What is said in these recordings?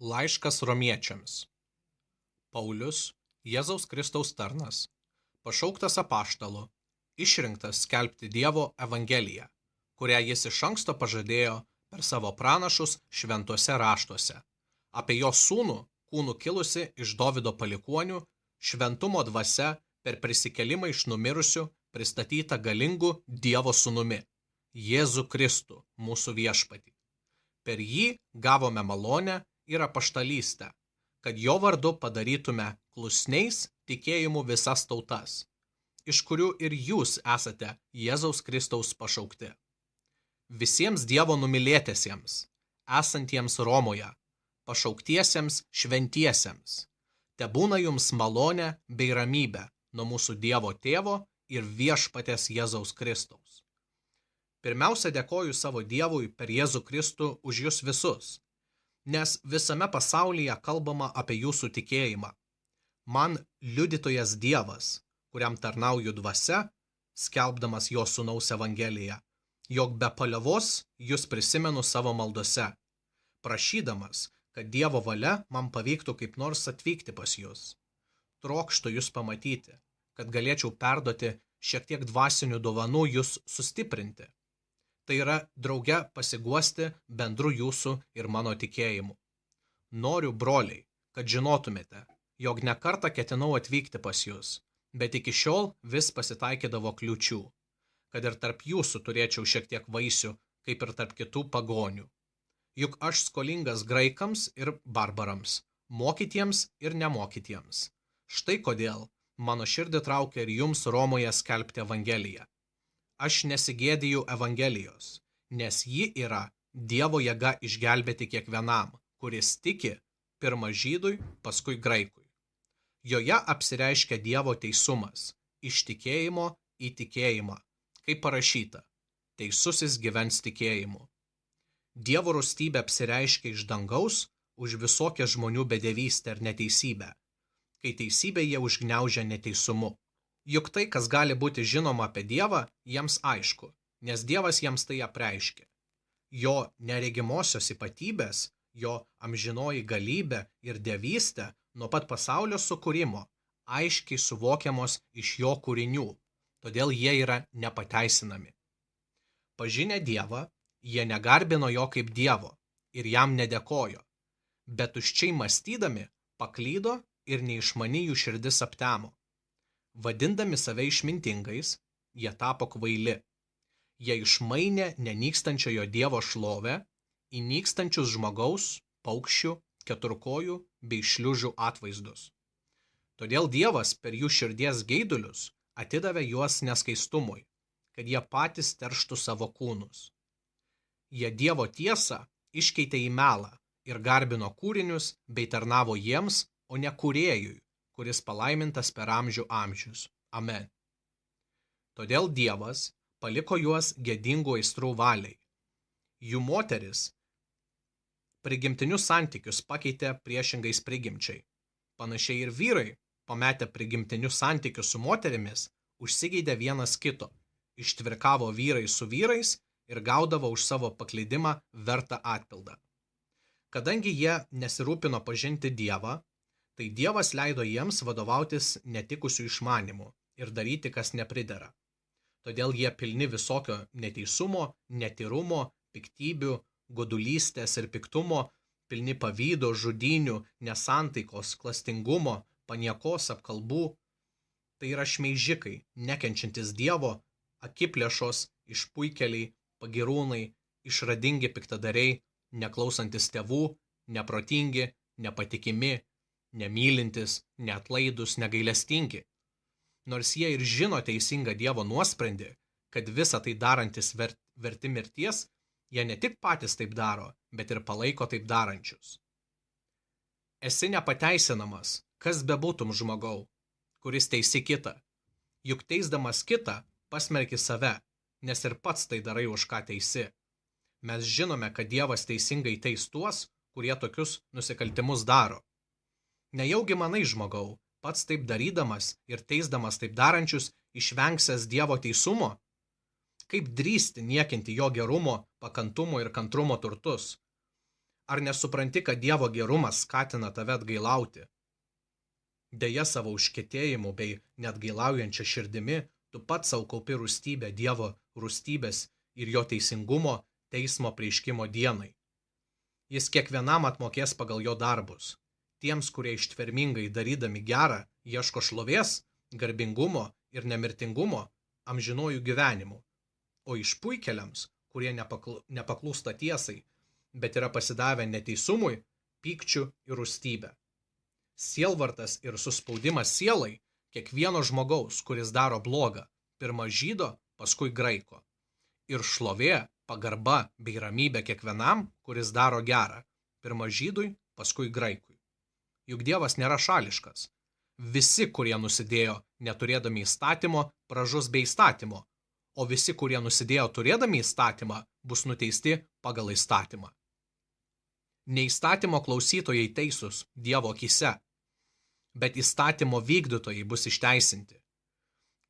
Laiškas romiečiams. Paulius, Jėzaus Kristaus tarnas, pašauktas apaštalu, išrinktas skelbti Dievo evangeliją, kurią jis iš anksto pažadėjo per savo pranašus šventuose raštuose, apie jo sūnų, kūnų kilusi iš Dovydo palikuonių, šventumo dvasia per prisikėlimą iš numirusių pristatyta galingu Dievo sūnumi, Jėzų Kristų, mūsų viešpatį. Per jį gavome malonę ir apaštalystę, kad jo vardu padarytume klusniais tikėjimu visas tautas, iš kurių ir jūs esate Jėzaus Kristaus pašaukti. Visiems Dievo numylėtiesiems, esantiems Romoje, pašauktiesiems šventiesiems, tebūna jums malonė bei ramybė nuo mūsų Dievo Tėvo ir viešpaties Jėzaus Kristaus. Pirmiausia, dėkoju savo Dievui per Jėzų Kristų už jūs visus, nes visame pasaulyje kalbama apie jūsų tikėjimą. Man liudytojas Dievas, kuriam tarnauju dvasia, skelbdamas jo sūnaus evangeliją, jog be paliovos jūs prisimenu savo maldose, prašydamas, kad Dievo valia man pavyktų kaip nors atvykti pas jūs. Trokštu jūs pamatyti, kad galėčiau perduoti šiek tiek dvasinių dovanų jūs sustiprinti. Tai yra drauge pasiguosti bendru jūsų ir mano tikėjimu. Noriu, broliai, kad žinotumėte, jog ne kartą ketinau atvykti pas jūs, bet iki šiol vis pasitaikydavo kliūčių, kad ir tarp jūsų turėčiau šiek tiek vaisių, kaip ir tarp kitų pagonių. Juk aš skolingas graikams ir barbarams, mokytiems ir nemokytiems. Štai kodėl mano širdį traukia ir jums Romoje skelbti evangeliją. Aš nesigėdiju evangelijos, nes ji yra Dievo jėga išgelbėti kiekvienam, kuris tiki, pirma žydui, paskui graikui. Joje apsireiškia Dievo teisumas, iš tikėjimo į tikėjimą, kaip parašyta, teisusis gyvens tikėjimu. Dievo rūstybė apsireiškia iš dangaus už visokią žmonių bedevystę ir neteisybę, kai teisybę jie užgniaužia neteisumu. Juk tai, kas gali būti žinoma apie Dievą, jiems aišku, nes Dievas jiems tai apreiškė. Jo neregimosios ypatybės, jo amžinoji galybė ir dievystė nuo pat pasaulio sukūrimo aiškiai suvokiamos iš jo kūrinių, todėl jie yra nepateisinami. Pažinę Dievą, jie negarbino jo kaip Dievo ir jam nedėkojo, bet tuščiai mąstydami paklydo ir neišmani jų širdis aptemo. Vadindami save išmintingais, jie tapo kvaili. Jie išmainė nenykstančiojo Dievo šlovę į nykstančius žmogaus, paukščių, keturkojų bei šliužų atvaizdus. Todėl Dievas per jų širdies geidulius atidavė juos neskaistumui, kad jie patys terštų savo kūnus. Jie Dievo tiesą iškeitė į melą ir garbino kūrinius bei tarnavo jiems, o ne kūrėjui, kuris palaimintas per amžių amžius. Amen. Todėl Dievas paliko juos gėdingų aistrų valiai. Jų moteris prigimtinius santykius pakeitė priešingais prigimčiai. Panašiai ir vyrai, pametę prigimtinius santykius su moterimis, užsigeidė vienas kito, ištvirkavo vyrai su vyrais ir gaudavo už savo paklydimą vertą atpildą. Kadangi jie nesirūpino pažinti Dievą, tai Dievas leido jiems vadovautis netikusių išmanimų ir daryti, kas nepridera. Todėl jie pilni visokio neteisumo, netyrumo, piktybių, godulystės ir piktumo, pilni pavydo, žudynių, nesantaikos, klastingumo, paniekos, apkalbų. Tai yra šmeižikai, nekenčiantis Dievo, akiplėšos, išpuikeliai, pagirūnai, išradingi piktadariai, neklausantis tėvų, neprotingi, nepatikimi, nemylintis, neatlaidus, negailestingi. Nors jie ir žino teisingą Dievo nuosprendį, kad visą tai darantis verti mirties, jie ne tik patys taip daro, bet ir palaiko taip darančius. Esi nepateisinamas, kas bebūtum žmogau, kuris teisi kitą. Juk teisdamas kitą, pasmerki save, nes ir pats tai darai, už ką teisi. Mes žinome, kad Dievas teisingai teis tuos, kurie tokius nusikaltimus daro. Nejaugi manai, žmogau, pats taip darydamas ir teisdamas taip darančius išvengsęs Dievo teisumo? Kaip drįsti niekinti jo gerumo, pakantumo ir kantrumo turtus? Ar nesupranti, kad Dievo gerumas skatina tave atgailauti? Deja, savo užkietėjimu bei neatgailaujančia širdimi tu pats savo kaupi rūstybę Dievo rūstybės ir jo teisingumo teismo prieiškimo dienai. Jis kiekvienam atmokės pagal jo darbus. Tiems, kurie ištvermingai darydami gerą ieško šlovės, garbingumo ir nemirtingumo, amžinojų gyvenimų, o išpuikėliams, kurie nepaklūsta tiesai, bet yra pasidavę neteisumui, pykčiu ir rūstybę. Sielvartas ir suspaudimas sielai kiekvieno žmogaus, kuris daro blogą, pirma žydo, paskui graiko. Ir šlovė, pagarba bei ramybė kiekvienam, kuris daro gerą, pirma žydui, paskui graikui. Juk Dievas nėra šališkas. Visi, kurie nusidėjo neturėdami įstatymo, pražus be įstatymo, o visi, kurie nusidėjo turėdami įstatymą, bus nuteisti pagal įstatymą. Neįstatymo klausytojai teisūs Dievo akyse, bet įstatymo vykdytojai bus išteisinti.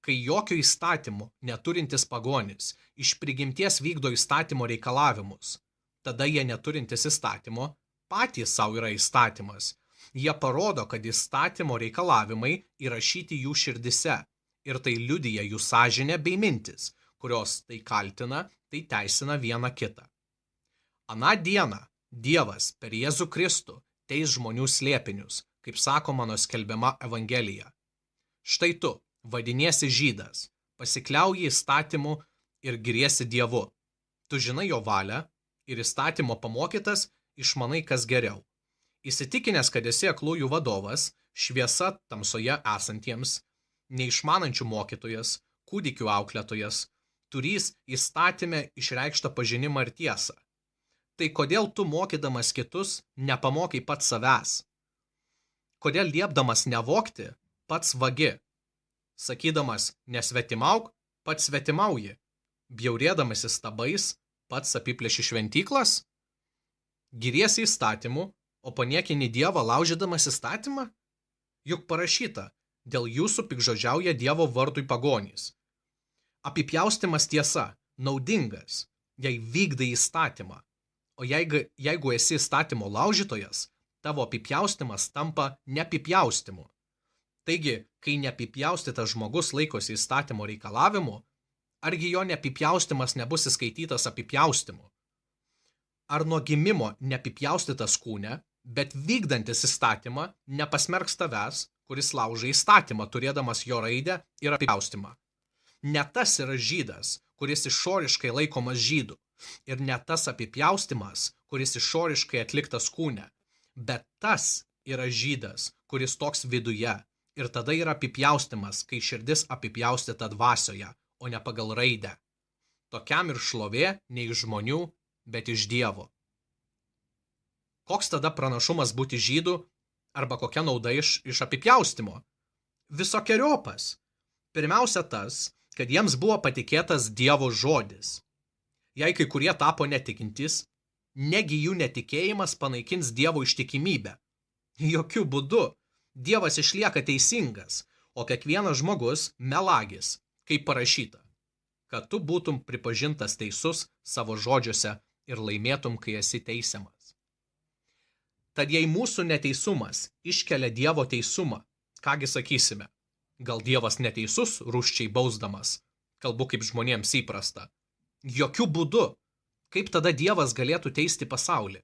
Kai jokio įstatymo neturintis pagonis iš prigimties vykdo įstatymo reikalavimus, tada jie neturintis įstatymo patys savo yra įstatymas. Jie parodo, kad įstatymo reikalavimai įrašyti jų širdise ir tai liudija jų sąžinė bei mintis, kurios tai kaltina, tai teisina vieną kitą. Aną dieną Dievas per Jėzų Kristų teis žmonių slėpinius, kaip sako mano skelbiama Evangelija. Štai tu, vadiniesi žydas, pasikliauji įstatymu ir giriesi Dievu. Tu žinai jo valią ir įstatymo pamokytas išmanai kas geriau. Įsitikinęs, kad esi aklųjų vadovas, šviesa tamsoje esantiems, neišmanančių mokytojas, kūdikių auklėtojas, turys įstatyme išreikštą pažinimą ir tiesą. Tai kodėl tu mokydamas kitus nepamokai pats savęs? Kodėl liepdamas nevogti, pats vagi? Sakydamas nesvetimauk, pats svetimauji. Bjaurėdamas įstabais, pats apiplėši šventyklas? Giriesi įstatymu, o paniekini Dievą laužydamas įstatymą? Juk parašyta, dėl jūsų pikžodžiauja Dievo vardui pagonys. Apipjaustymas tiesa, naudingas, jei vykdai įstatymą. O jeigu esi įstatymo laužytojas, tavo apipjaustymas tampa neapipjaustymu. Taigi, kai neapipjaustytas žmogus laikosi įstatymo reikalavimu, argi jo neapipjaustymas nebus įskaitytas apipjaustymu? Ar nuo gimimo neapipjaustytas kūne, bet vykdantis įstatymą nepasmerks tavęs, kuris lauža įstatymą, turėdamas jo raidę ir apipjaustymą? Ne tas yra žydas, kuris išoriškai laikomas žydu, ir ne tas apipjaustymas, kuris išoriškai atliktas kūne, bet tas yra žydas, kuris toks viduje, ir tada yra apipjaustymas, kai širdis apipjaustyta dvasioje, o ne pagal raidę. Tokiam ir šlovė ne iš žmonių, bet iš Dievo. Koks tada pranašumas būti žydu, arba kokia nauda iš apipjaustymo? Visokeriopas. Pirmiausia tas, kad jiems buvo patikėtas Dievo žodis. Jei kai kurie tapo netikintys, negi jų netikėjimas panaikins Dievo ištikimybę. Jokiu būdu. Dievas išlieka teisingas, o kiekvienas žmogus melagis, kaip parašyta, kad tu būtum pripažintas teisus savo žodžiuose ir laimėtum, kai esi teisiamas. Tad jei mūsų neteisumas iškelia Dievo teisumą, kągi sakysime, gal Dievas neteisus rūsčiai bausdamas, kalbu kaip žmonėms įprasta. Jokiu būdu. Kaip tada Dievas galėtų teisti pasaulį?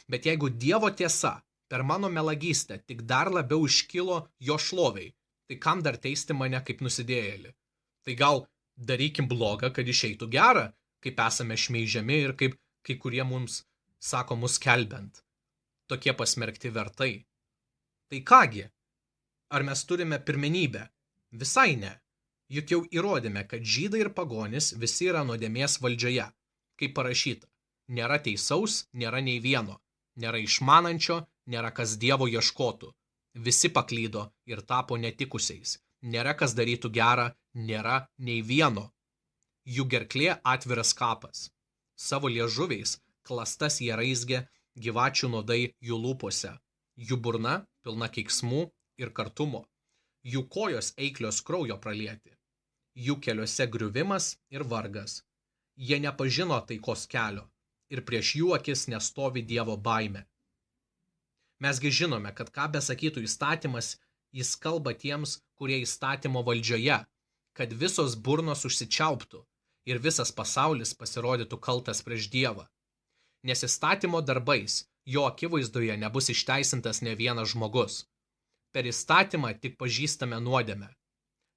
Bet jeigu Dievo tiesa per mano melagystę tik dar labiau iškilo jo šloviai, tai kam dar teisti mane kaip nusidėjėlį? Tai gal darykim blogą, kad išeitų gerą, kaip esame šmeižiami ir kaip kai kurie mums sako mus skelbiant. Tokie pasmerkti vertai. Tai kągi? Ar mes turime pirmenybę? Visai ne. Juk jau įrodėme, kad žydai ir pagonis visi yra nuodėmės valdžioje. Kaip parašyta, nėra teisaus, nėra nei vieno, nėra išmanančio, nėra kas Dievo ieškotų. Visi paklydo ir tapo netikusiais. Nėra kas darytų gerą, nėra nei vieno. Jų gerklė atviras kapas. Savo liežuviais klastas jie raizgė, gyvačių nuodai jų lūpose. Jų burna pilna keiksmų ir kartumo. Jų kojos eiklios kraujo pralieti. Jų keliuose griuvimas ir vargas. Jie nepažino taikos kelio. ir prieš jų akis nestovi Dievo baimė. Mesgi žinome, kad ką besakytų įstatymas, jis kalba tiems, kurie įstatymo valdžioje, kad visos burnos užsičiauptų ir visas pasaulis pasirodytų kaltas prieš Dievą. Nes įstatymo darbais jo akivaizdoje nebus išteisintas ne vienas žmogus. Per įstatymą tik pažįstame nuodėmę.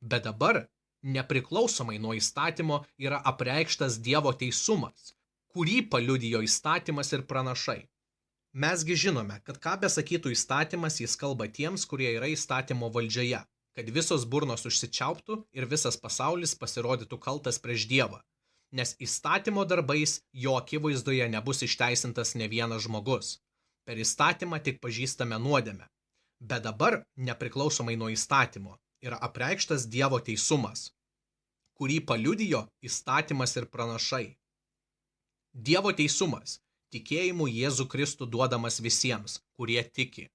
Bet dabar, nepriklausomai nuo įstatymo, yra apreikštas Dievo teisumas, kurį paliudijo įstatymas ir pranašai. Mesgi žinome, kad ką besakytų įstatymas, jis kalba tiems, kurie yra įstatymo valdžioje, kad visos burnos užsičiauptų ir visas pasaulis pasirodytų kaltas prieš Dievą. Nes įstatymo darbais jo akivaizdoje nebus išteisintas ne vienas žmogus. Per įstatymą tik pažįstame nuodėmę. Bet dabar, nepriklausomai nuo įstatymo, yra apreikštas Dievo teisumas, kurį paliudijo įstatymas ir pranašai. Dievo teisumas – tikėjimu Jėzų Kristų duodamas visiems, kurie tiki.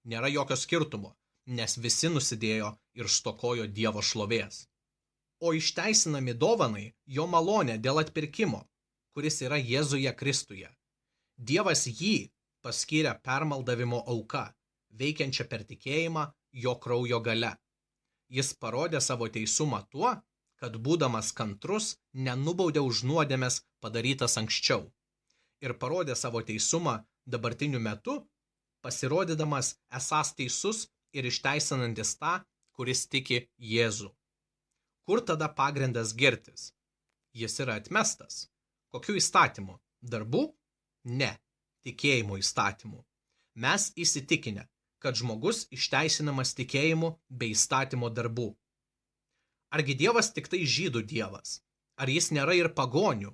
Nėra jokio skirtumo, nes visi nusidėjo ir stokojo Dievo šlovės. O išteisinami dovanai jo malonė dėl atpirkimo, kuris yra Jėzuje Kristuje. Dievas jį paskyrė permaldavimo auka, veikiančią per tikėjimą jo kraujo gale. Jis parodė savo teisumą tuo, kad būdamas kantrus nenubaudė už nuodėmes padarytas anksčiau. Ir parodė savo teisumą dabartiniu metu, pasirodydamas esąs teisus ir išteisinantis tą, kuris tiki Jėzų. Kur tada pagrindas girtis? Jis yra atmestas. Kokiu įstatymu? Darbų? Ne, tikėjimo įstatymu. Mes įsitikinę, kad žmogus išteisinamas tikėjimu bei įstatymo darbų. Argi Dievas tik tai žydų Dievas? Ar jis nėra ir pagonių?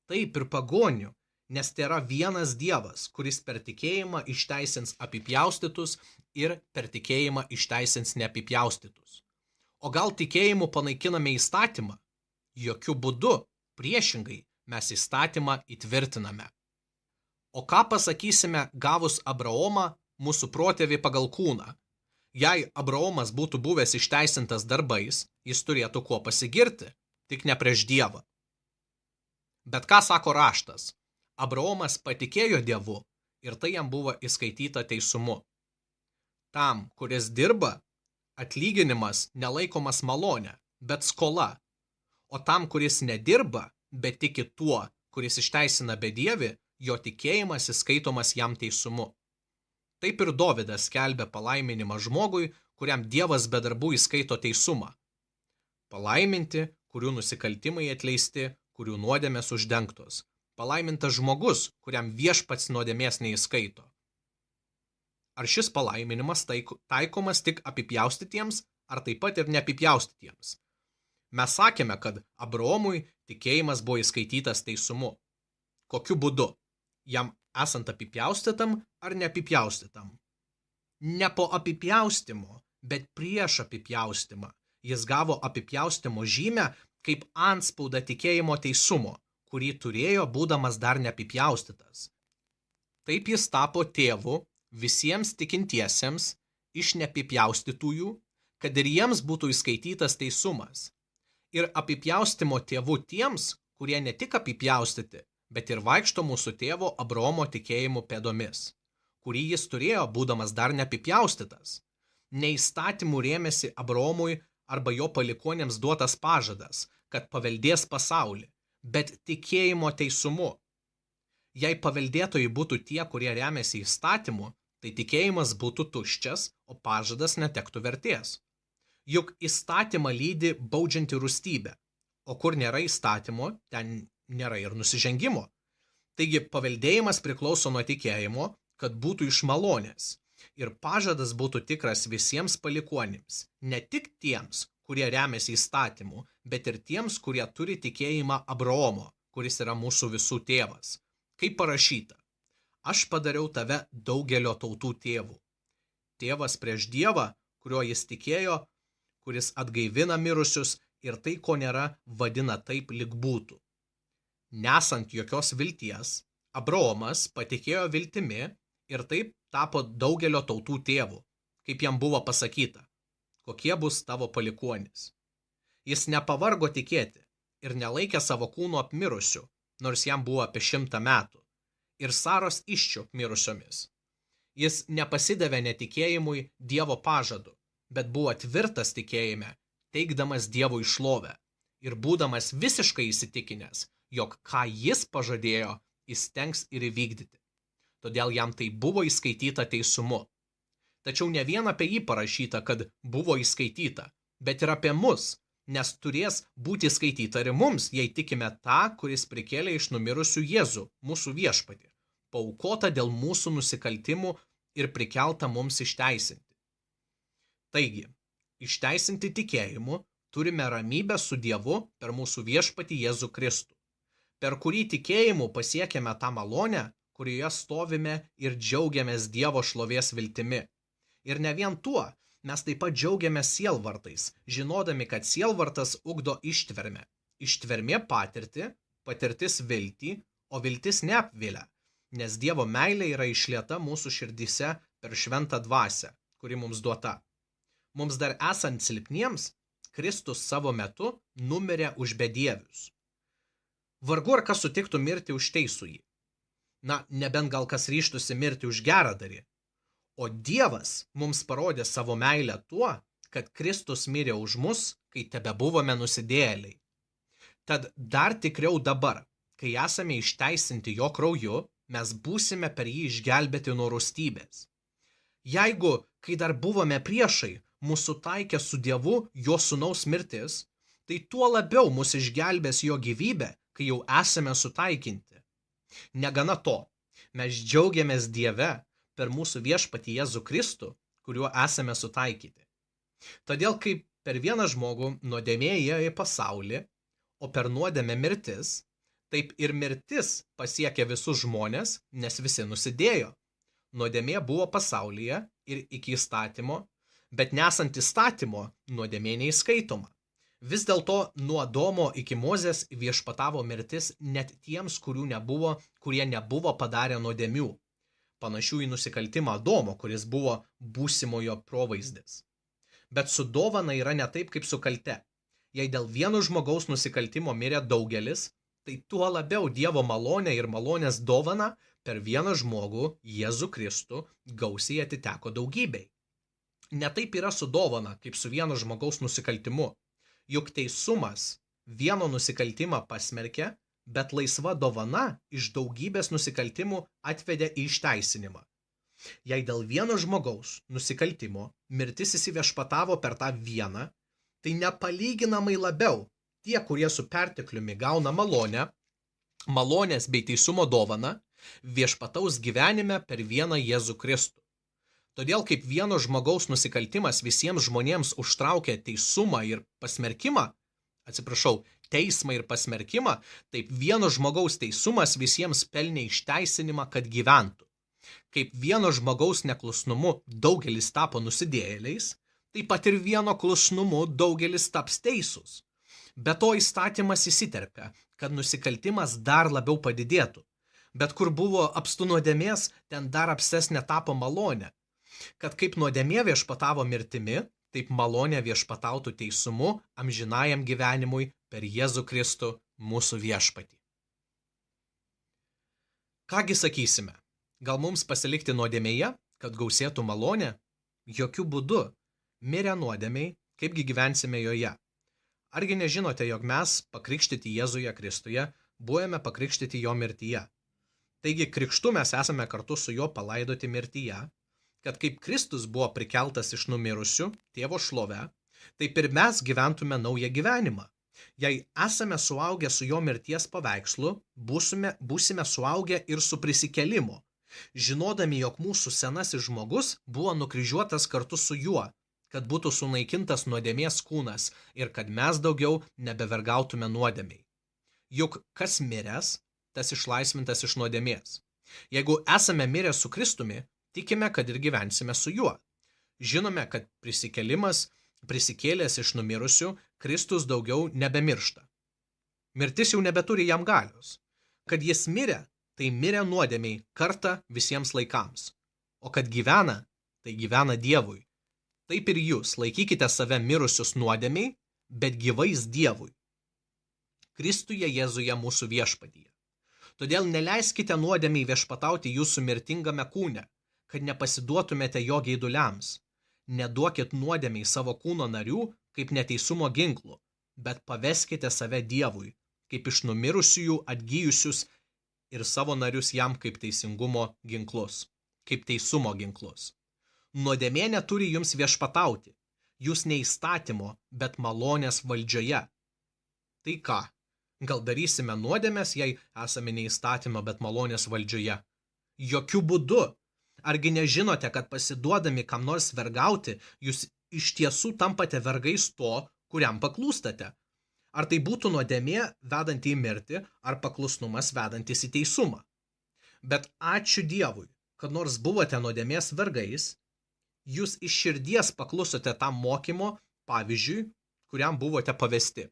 Taip, ir pagonių, nes tai yra vienas Dievas, kuris per tikėjimą išteisins apipjaustytus ir per tikėjimą išteisins neapipjaustytus. O gal tikėjimu panaikiname įstatymą? Jokiu būdu, priešingai, mes įstatymą įtvirtiname. O ką pasakysime gavus Abraomą, mūsų protėvį pagal kūną? Jei Abraomas būtų buvęs išteisintas darbais, jis turėtų kuo pasigirti, tik ne prieš Dievą. Bet ką sako raštas? Abraomas patikėjo Dievu ir tai jam buvo įskaityta teisumu. Tam, kuris dirba, atlyginimas nelaikomas malonė, bet skola. O tam, kuris nedirba, bet tiki tuo, kuris išteisina bedievį, jo tikėjimas įskaitomas jam teisumu. Taip ir Dovydas skelbė palaiminimą žmogui, kuriam Dievas be darbų įskaito teisumą. Palaiminti, kurių nusikaltimai atleisti, kurių nuodėmės uždengtos. Palaimintas žmogus, kuriam viešpats nuodėmės neįskaito. Ar šis palaiminimas taikomas tik apipjaustytiems, ar taip pat ir neapipjaustytiems? Mes sakėme, kad Abraomui tikėjimas buvo įskaitytas teisumu. Kokiu būdu? Jam esant apipjaustytam ar neapipjaustytam? Ne po apipjaustymo, bet prieš apipjaustymą. Jis gavo apipjaustymo žymę kaip antspaudą tikėjimo teisumo, kurį turėjo būdamas dar neapipjaustytas. Taip jis tapo tėvu visiems tikintiesiems iš neapipjaustytųjų, kad ir jiems būtų įskaitytas teisumas. Ir apipjaustymo tėvų tiems, kurie ne tik apipjaustyti, bet ir vaikšto mūsų tėvo Abraomo tikėjimu pėdomis, kurį jis turėjo būdamas dar neapipjaustytas. Ne įstatymų rėmėsi Abraomui arba jo palikuonėms duotas pažadas, kad paveldės pasaulį, bet tikėjimo teisumu. Jei paveldėtojai būtų tie, kurie remiasi įstatymu, tai tikėjimas būtų tuščias, o pažadas netektų vertės. Juk įstatymą lydi baudžianti rūstybė, o kur nėra įstatymo, ten nėra ir nusižengimo. Taigi paveldėjimas priklauso nuo tikėjimo, kad būtų iš malonės, ir pažadas būtų tikras visiems palikuonims, ne tik tiems, kurie remiasi įstatymu, bet ir tiems, kurie turi tikėjimą Abraomo, kuris yra mūsų visų tėvas. Kaip parašyta, aš padariau tave daugelio tautų tėvų. Tėvas prieš Dievą, kuriuo jis tikėjo, kuris atgaivina mirusius ir tai, ko nėra, vadina taip, lyg būtų. Nesant jokios vilties, Abraomas patikėjo viltimi ir taip tapo daugelio tautų tėvų, kaip jam buvo pasakyta, kokie bus tavo palikuonys. Jis nepavargo tikėti ir nelaikė savo kūno apmirusiu, nors jam buvo apie 100 metų, ir Saros iščiop mirusiomis. Jis nepasidavė netikėjimui Dievo pažadu, bet buvo tvirtas tikėjime, teikdamas Dievui šlovę ir būdamas visiškai įsitikinęs, jog ką jis pažadėjo, jis tengs ir įvykdyti. Todėl jam tai buvo įskaityta teisumu. Tačiau ne vien apie jį parašyta, kad buvo įskaityta, bet ir apie mus, nes turės būti skaityta ir mums, jei tikime tą, kuris prikėlė iš numirusių Jėzų, mūsų viešpatį, paaukota dėl mūsų nusikaltimų ir prikelta mums išteisinti. Taigi, išteisinti tikėjimu turime ramybę su Dievu per mūsų viešpatį Jėzų Kristų, per kurį tikėjimu pasiekėme tą malonę, kurioje stovime ir džiaugiamės Dievo šlovės viltimi. Ir ne vien tuo, mes taip pat džiaugiamės sielvartais, žinodami, kad sielvartas ugdo ištvermę. Ištvermė patirtį, patirtis viltį, o viltis neapvilia, nes Dievo meilė yra išlieta mūsų širdyse per šventą dvasią, kuri mums duota. Mums dar esant silpniems, Kristus savo metu numirė už bedievius. Vargu ar kas sutiktų mirti už teisųjį. Na, nebent gal kas ryžtųsi mirti už geradarį. O Dievas mums parodė savo meilę tuo, kad Kristus mirė už mus, kai tebebuvome nusidėjėliai. Tad dar tikriau dabar, kai esame išteisinti jo krauju, mes būsime per jį išgelbėti nuo rūstybės. Jeigu, kai dar buvome priešai, mūsų taikė su Dievu jo sūnaus mirtis, tai tuo labiau mus išgelbės jo gyvybė, kai jau esame sutaikinti. Negana to, mes džiaugiamės Dieve per mūsų viešpatį Jėzų Kristų, kuriuo esame sutaikyti. Todėl kaip per vieną žmogų nuodėmė įėjo į pasaulį, o per nuodėmę mirtis, taip ir mirtis pasiekė visus žmones, nes visi nusidėjo. Nuodėmė buvo pasaulyje ir iki įstatymo, bet nesant įstatymo nuodėmė neįskaitoma. Vis dėlto nuo Adomo iki Mozės viešpatavo mirtis net tiems, kurie nebuvo padarę nuodėmių, panašių į nusikaltimą Adomo, kuris buvo būsimojo provaizdis. Bet su dovana yra ne taip kaip su kalte. Jei dėl vieno žmogaus nusikaltimo mirė daugelis, tai tuo labiau Dievo malonė ir malonės dovana per vieną žmogų, Jėzų Kristų, gausiai atiteko daugybei. Ne taip yra su dovana, kaip su vieno žmogaus nusikaltimu. Juk teisumas vieno nusikaltimą pasmerkė, bet laisva dovana iš daugybės nusikaltimų atvedė į išteisinimą. Jei dėl vieno žmogaus nusikaltimo mirtis įsiviešpatavo per tą vieną, tai nepalyginamai labiau tie, kurie su pertekliumi gauna malonės bei teisumo dovaną, viešpataus gyvenime per vieną Jėzų Kristų. Todėl kaip vieno žmogaus nusikaltimas visiems žmonėms užtraukė teismą ir pasmerkimą, taip vieno žmogaus teisumas visiems pelnė išteisinimą, kad gyventų. Kaip vieno žmogaus neklusnumu daugelis tapo nusidėjėliais, taip pat ir vieno klusnumu daugelis taps teisūs. Be to įstatymas įsiterpia, kad nusikaltimas dar labiau padidėtų. Bet kur buvo apstu nuodėmės, ten dar apsesnė tapo malonė. Kad kaip nuodėmė viešpatavo mirtimi, taip malonė viešpatautų teisumu amžinajam gyvenimui per Jėzų Kristų mūsų viešpatį. Kągi sakysime, gal mums pasilikti nuodėmėje, kad gausėtų malonė? Jokių būdų. Mirę nuodėmiai, kaipgi gyvensime joje? Argi nežinote, jog mes, pakrikštyti Jėzuje Kristuje, buvome pakrikštyti jo mirtyje? Taigi krikštu mes esame kartu su juo palaidoti mirtyje, kad kaip Kristus buvo prikeltas iš numirusių Tėvo šlove, taip ir mes gyventume naują gyvenimą. Jei esame suaugę su jo mirties paveikslu, būsime suaugę ir su prisikėlimu, žinodami, jog mūsų senasis žmogus buvo nukryžiuotas kartu su juo, kad būtų sunaikintas nuodėmės kūnas ir kad mes daugiau nebevergautume nuodėmei. Juk kas miręs, tas išlaisvintas iš nuodėmės. Jeigu esame mirę su Kristumi, tikime, kad ir gyvensime su juo. Žinome, kad prisikėlęs iš numirusių, Kristus daugiau nebemiršta. Mirtis jau nebeturi jam galios. Kad jis mirė, tai mirė nuodėmiai kartą visiems laikams. O kad gyvena, tai gyvena Dievui. Taip ir jūs laikykite save mirusius nuodėmiai, bet gyvais Dievui. Kristuje Jėzuje mūsų viešpatyje. Todėl neleiskite nuodėmei viešpatauti jūsų mirtingame kūne, kad nepasiduotumėte jo geiduliams. Neduokit nuodėmei savo kūno narių kaip neteisumo ginklų, bet paveskite save Dievui, kaip iš numirusiųjų atgyjusius ir savo narius jam kaip teisingumo ginklus, kaip teisumo ginklus. Nuodėmė neturi jums viešpatauti, jūs ne įstatymo, bet malonės valdžioje. Tai ką? Gal darysime nuodėmės, jei esame ne įstatymo, bet malonės valdžioje? Jokių būdų. Argi nežinote, kad pasiduodami kam nors vergauti, jūs iš tiesų tampate vergais to, kuriam paklūstate? Ar tai būtų nuodėmė vedanti į mirtį, ar paklusnumas vedantis į teisumą? Bet ačiū Dievui, kad nors buvote nuodėmės vergais, jūs iš širdies paklusote tam mokymo, pavyzdžiui, kuriam buvote pavesti.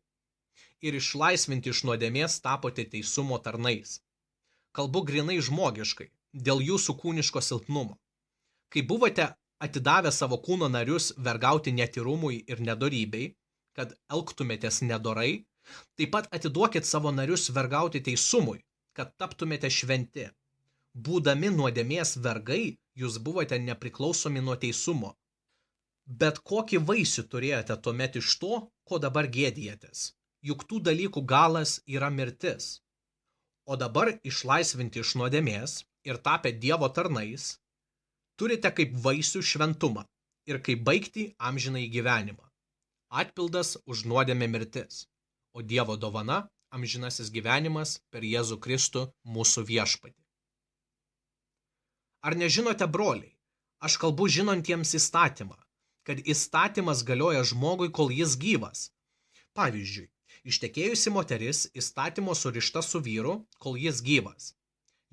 Ir išlaisvinti iš nuodėmės tapote teisumo tarnais. Kalbu grinai žmogiškai, dėl jūsų kūniško silpnumo. Kai buvote atidavę savo kūno narius vergauti netyrumui ir nedorybei, kad elgtumėtės nedorai, taip pat atiduokit savo narius vergauti teisumui, kad taptumėte šventi. Būdami nuodėmės vergai, jūs buvote nepriklausomi nuo teisumo. Bet kokį vaisių turėjote tuomet iš to, ko dabar gėdijatės? Juk tų dalykų galas yra mirtis. O dabar išlaisvinti iš nuodėmės ir tapę Dievo tarnais, turite kaip vaisių šventumą ir kaip baigti amžinąjį gyvenimą. Atpildas už nuodėmę mirtis, o Dievo dovana amžinasis gyvenimas per Jėzų Kristų mūsų viešpatį. Ar nežinote, broliai, aš kalbu žinantiems įstatymą, kad įstatymas galioja žmogui, kol jis gyvas. Pavyzdžiui, ištekėjusi moteris įstatymo surišta su vyru, kol jis gyvas.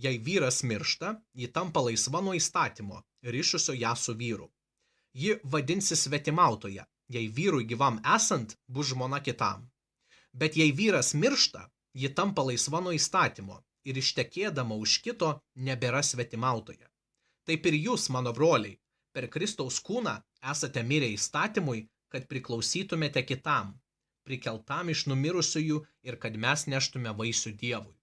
Jei vyras miršta, ji tampa laisva nuo įstatymo, rišusio ją su vyru. Ji vadinsis svetimautoja, jei vyrui gyvam esant, bus žmona kitam. Bet jei vyras miršta, ji tampa laisva nuo įstatymo ir ištekėdama už kito nebėra svetimautoja. Taip ir jūs, mano broliai, per Kristaus kūną esate mirę įstatymui, kad priklausytumėte kitam, prikeltam iš numirusiųjų ir kad mes neštume vaisių Dievui.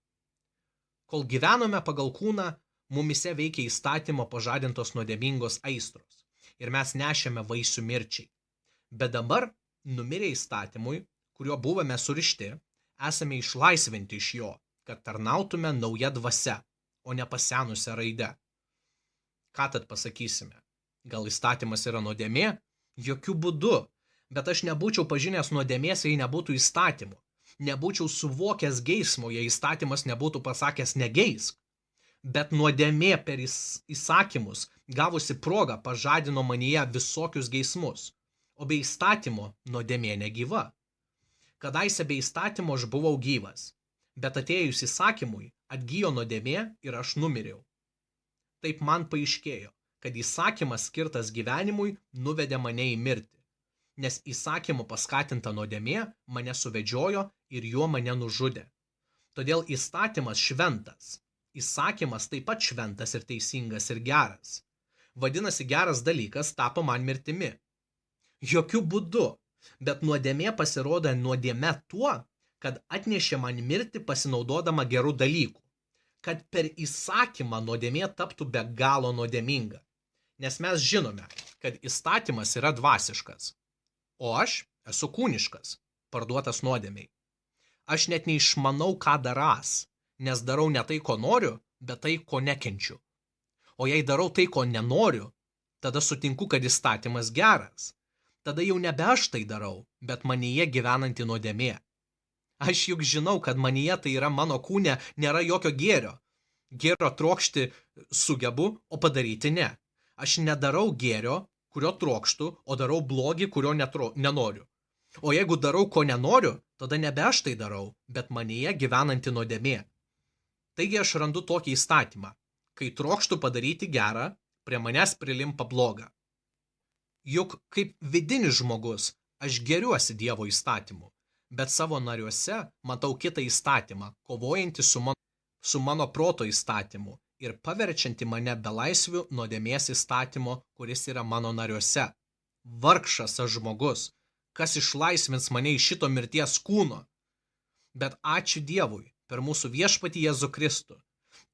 Kol gyvenome pagal kūną, mumise veikia įstatymo pažadintos nuodėmingos aistros ir mes nešėme vaisių mirčiai. Bet dabar, numirę įstatymui, kuriuo buvome surišti, esame išlaisvinti iš jo, kad tarnautume nauja dvasia, o ne pasenusią raidę. Ką tad pasakysime? Gal įstatymas yra nuodėmė? Jokių būdų. Bet aš nebūčiau pažinęs nuodėmės, jei nebūtų įstatymų. Nebūčiau suvokęs geismo, jei įstatymas nebūtų pasakęs negeisk. Bet nuodėmė per įsakymus, gavusi progą, pažadino manyje visokius geismus. O be įstatymo nuodėmė negyva. Kadaise be įstatymo aš buvau gyvas, bet atėjus įsakymui atgijo nuodėmė ir aš numiriau. Taip man paaiškėjo, kad įsakymas skirtas gyvenimui nuvedė mane į mirtį, nes įsakymu paskatinta nuodėmė mane suvedžiojo ir juo mane nužudė. Todėl įstatymas šventas, įsakymas taip pat šventas ir teisingas ir geras. Vadinasi, geras dalykas tapo man mirtimi. Jokių būdų, bet nuodėmė pasirodo nuodėme tuo, kad atnešė man mirtį pasinaudodama gerų dalykų, kad per įsakymą nuodėmė taptų be galo nuodėminga. Nes mes žinome, kad įstatymas yra dvasiškas, o aš esu kūniškas, parduotas nuodėmei. Aš net neišmanau, ką darąs, nes darau ne tai, ko noriu, bet tai, ko nekenčiu. O jei darau tai, ko nenoriu, tada sutinku, kad įstatymas geras. Tada jau nebe aš tai darau, bet manyje gyvenanti nuodėmė. Aš juk žinau, kad manyje, tai yra mano kūne, nėra jokio gėrio. Gėrio trokšti sugebu, o padaryti ne. Aš nedarau gėrio, kurio trokštu, o darau blogį, kurio nenoriu. O jeigu darau, ko nenoriu, tada nebe aš tai darau, bet manyje gyvenanti nuodėmė. Taigi aš randu tokį įstatymą. Kai trokštu padaryti gerą, prie manęs prilimpa blogą. Juk kaip vidinis žmogus, aš gėriuosi Dievo įstatymu, bet savo nariuose matau kitą įstatymą, kovojantį su mano proto įstatymu ir paverčianti mane belaisviu nuodėmės įstatymo, kuris yra mano nariuose. Vargšas aš žmogus, kas išlaisvins mane iš šito mirties kūno. Bet ačiū Dievui, per mūsų viešpatį Jėzų Kristų.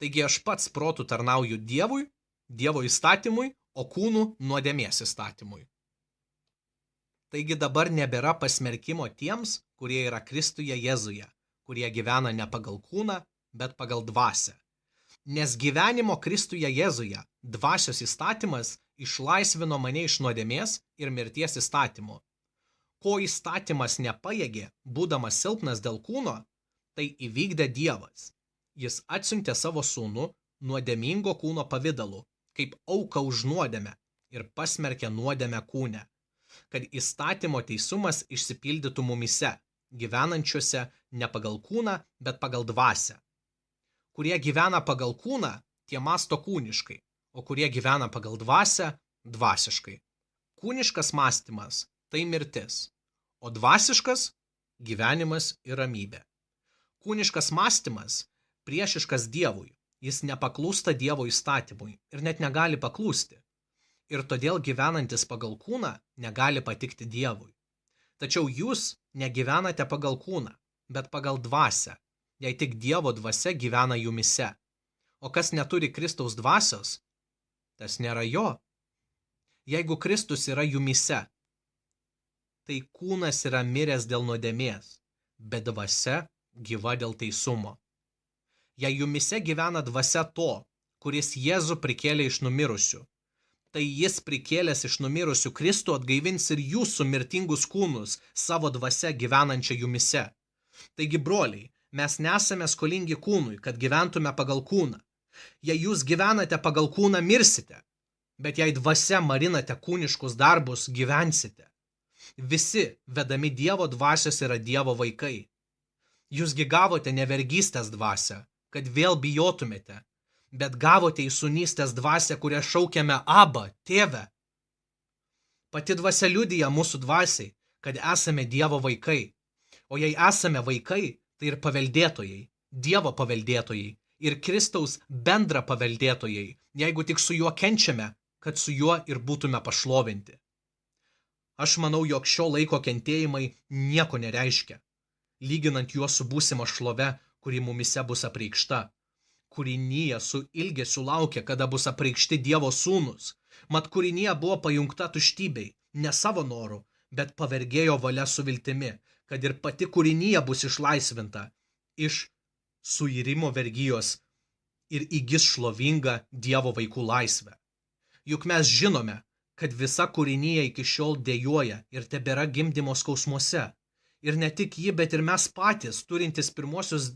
Taigi aš pats protu tarnauju Dievui, Dievo įstatymui, o kūnu nuodėmės įstatymui. Taigi dabar nebėra pasmerkimo tiems, kurie yra Kristuje Jėzuje, kurie gyvena ne pagal kūną, bet pagal dvasią. Nes gyvenimo Kristuje Jėzuje dvasios įstatymas išlaisvino mane iš nuodėmės ir mirties įstatymų. Ko įstatymas nepajėgė, būdamas silpnas dėl kūno, tai įvykdė Dievas. Jis atsiuntė savo sūnų nuodėmingo kūno pavidalu, kaip auką už nuodėmę, ir pasmerkė nuodėmę kūne, kad įstatymo teisumas išsipildytų mumyse, gyvenančiuose ne pagal kūną, bet pagal dvasią. Kurie gyvena pagal kūną, tie mąsto kūniškai, o kurie gyvena pagal dvasią, dvasiškai. Kūniškas mąstymas – tai mirtis, o dvasiškas – gyvenimas ir ramybė. Kūniškas mąstymas – priešiškas Dievui, jis nepaklūsta Dievo įstatymui ir net negali paklūsti. Ir todėl gyvenantis pagal kūną negali patikti Dievui. Tačiau jūs negyvenate pagal kūną, bet pagal dvasią, jei tik Dievo dvasia gyvena jumise. O kas neturi Kristaus dvasios, tas nėra jo. Jeigu Kristus yra jumise, tai kūnas yra miręs dėl nuodėmės, bet dvasia gyva dėl teisumo. Jei jumise gyvena dvasia to, kuris Jėzų prikėlė iš numirusių, tai jis prikėlęs iš numirusių Kristų atgaivins ir jūsų mirtingus kūnus savo dvasia gyvenančią jumise. Taigi, broliai, mes nesame skolingi kūnui, kad gyventume pagal kūną. Jei jūs gyvenate pagal kūną, mirsite, bet jei dvasia marinate kūniškus darbus, gyvensite. Visi, vedami Dievo dvasios, yra Dievo vaikai. Jūsgi gavote ne vergystės dvasią, kad vėl bijotumėte, bet gavote į sūnystės dvasią, kurią šaukiame Abba, Tėve. Pati dvasia liudija mūsų dvasiai, kad esame Dievo vaikai. O jei esame vaikai, tai ir paveldėtojai, Dievo paveldėtojai ir Kristaus bendra paveldėtojai, jeigu tik su juo kenčiame, kad su juo ir būtume pašlovinti. Aš manau, jog šio laiko kentėjimai nieko nereiškia, lyginant juos su būsima šlove, kuri mumise bus apreikšta. Kūrinija su ilgesiu laukia, kada bus apreikšti Dievo sūnus. Mat kūrinija buvo pajungta tuštybei, ne savo noru, bet pavergėjo valia su viltimi, kad ir pati kūrinija bus išlaisvinta iš suirimo vergijos ir įgis šlovingą Dievo vaikų laisvę. Juk mes žinome, kad visa kūrinija iki šiol dejuoja ir tebėra gimdymo skausmuose. Ir ne tik ji, bet ir mes patys, turintys pirmosius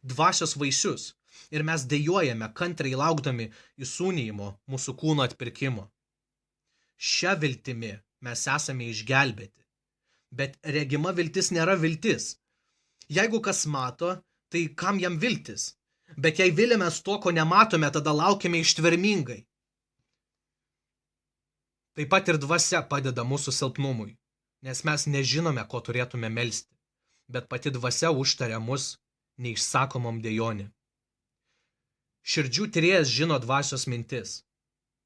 dvasios vaisius. Ir mes dejuojame, kantriai laukdami įsūnijimo mūsų kūno atpirkimo. Šia viltimi mes esame išgelbėti. Bet regima viltis nėra viltis. Jeigu kas mato, tai kam jam viltis? Bet jei viliamės to, ko nematome, tada laukiame ištvermingai. Taip pat ir dvasia padeda mūsų silpnumui, nes mes nežinome, ko turėtume melsti, bet pati dvasia užtaria mus neišsakomom dejonėm. Širdžių tyrėjas žino dvasios mintis,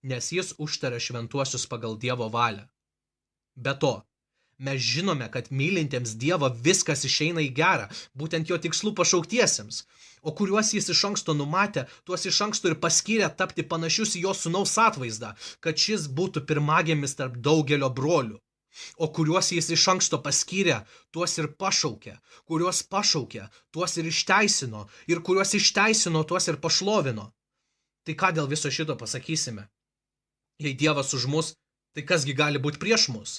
nes jis užtaria šventuosius pagal Dievo valią. Be to, mes žinome, kad mylintiems Dievą viskas išeina į gerą, būtent jo tikslų pašauktiesiems, o kuriuos jis iš anksto numatė, tuos iš anksto ir paskyrė tapti panašius į jo sūnaus atvaizdą, kad šis būtų pirmagimis tarp daugelio brolių. O kuriuos jis iš anksto paskyrė, tuos ir pašaukė, kuriuos pašaukė, tuos ir išteisino, ir kuriuos išteisino, tuos ir pašlovino. Tai ką dėl viso šito pasakysime? Jei Dievas už mus, tai kasgi gali būti prieš mus?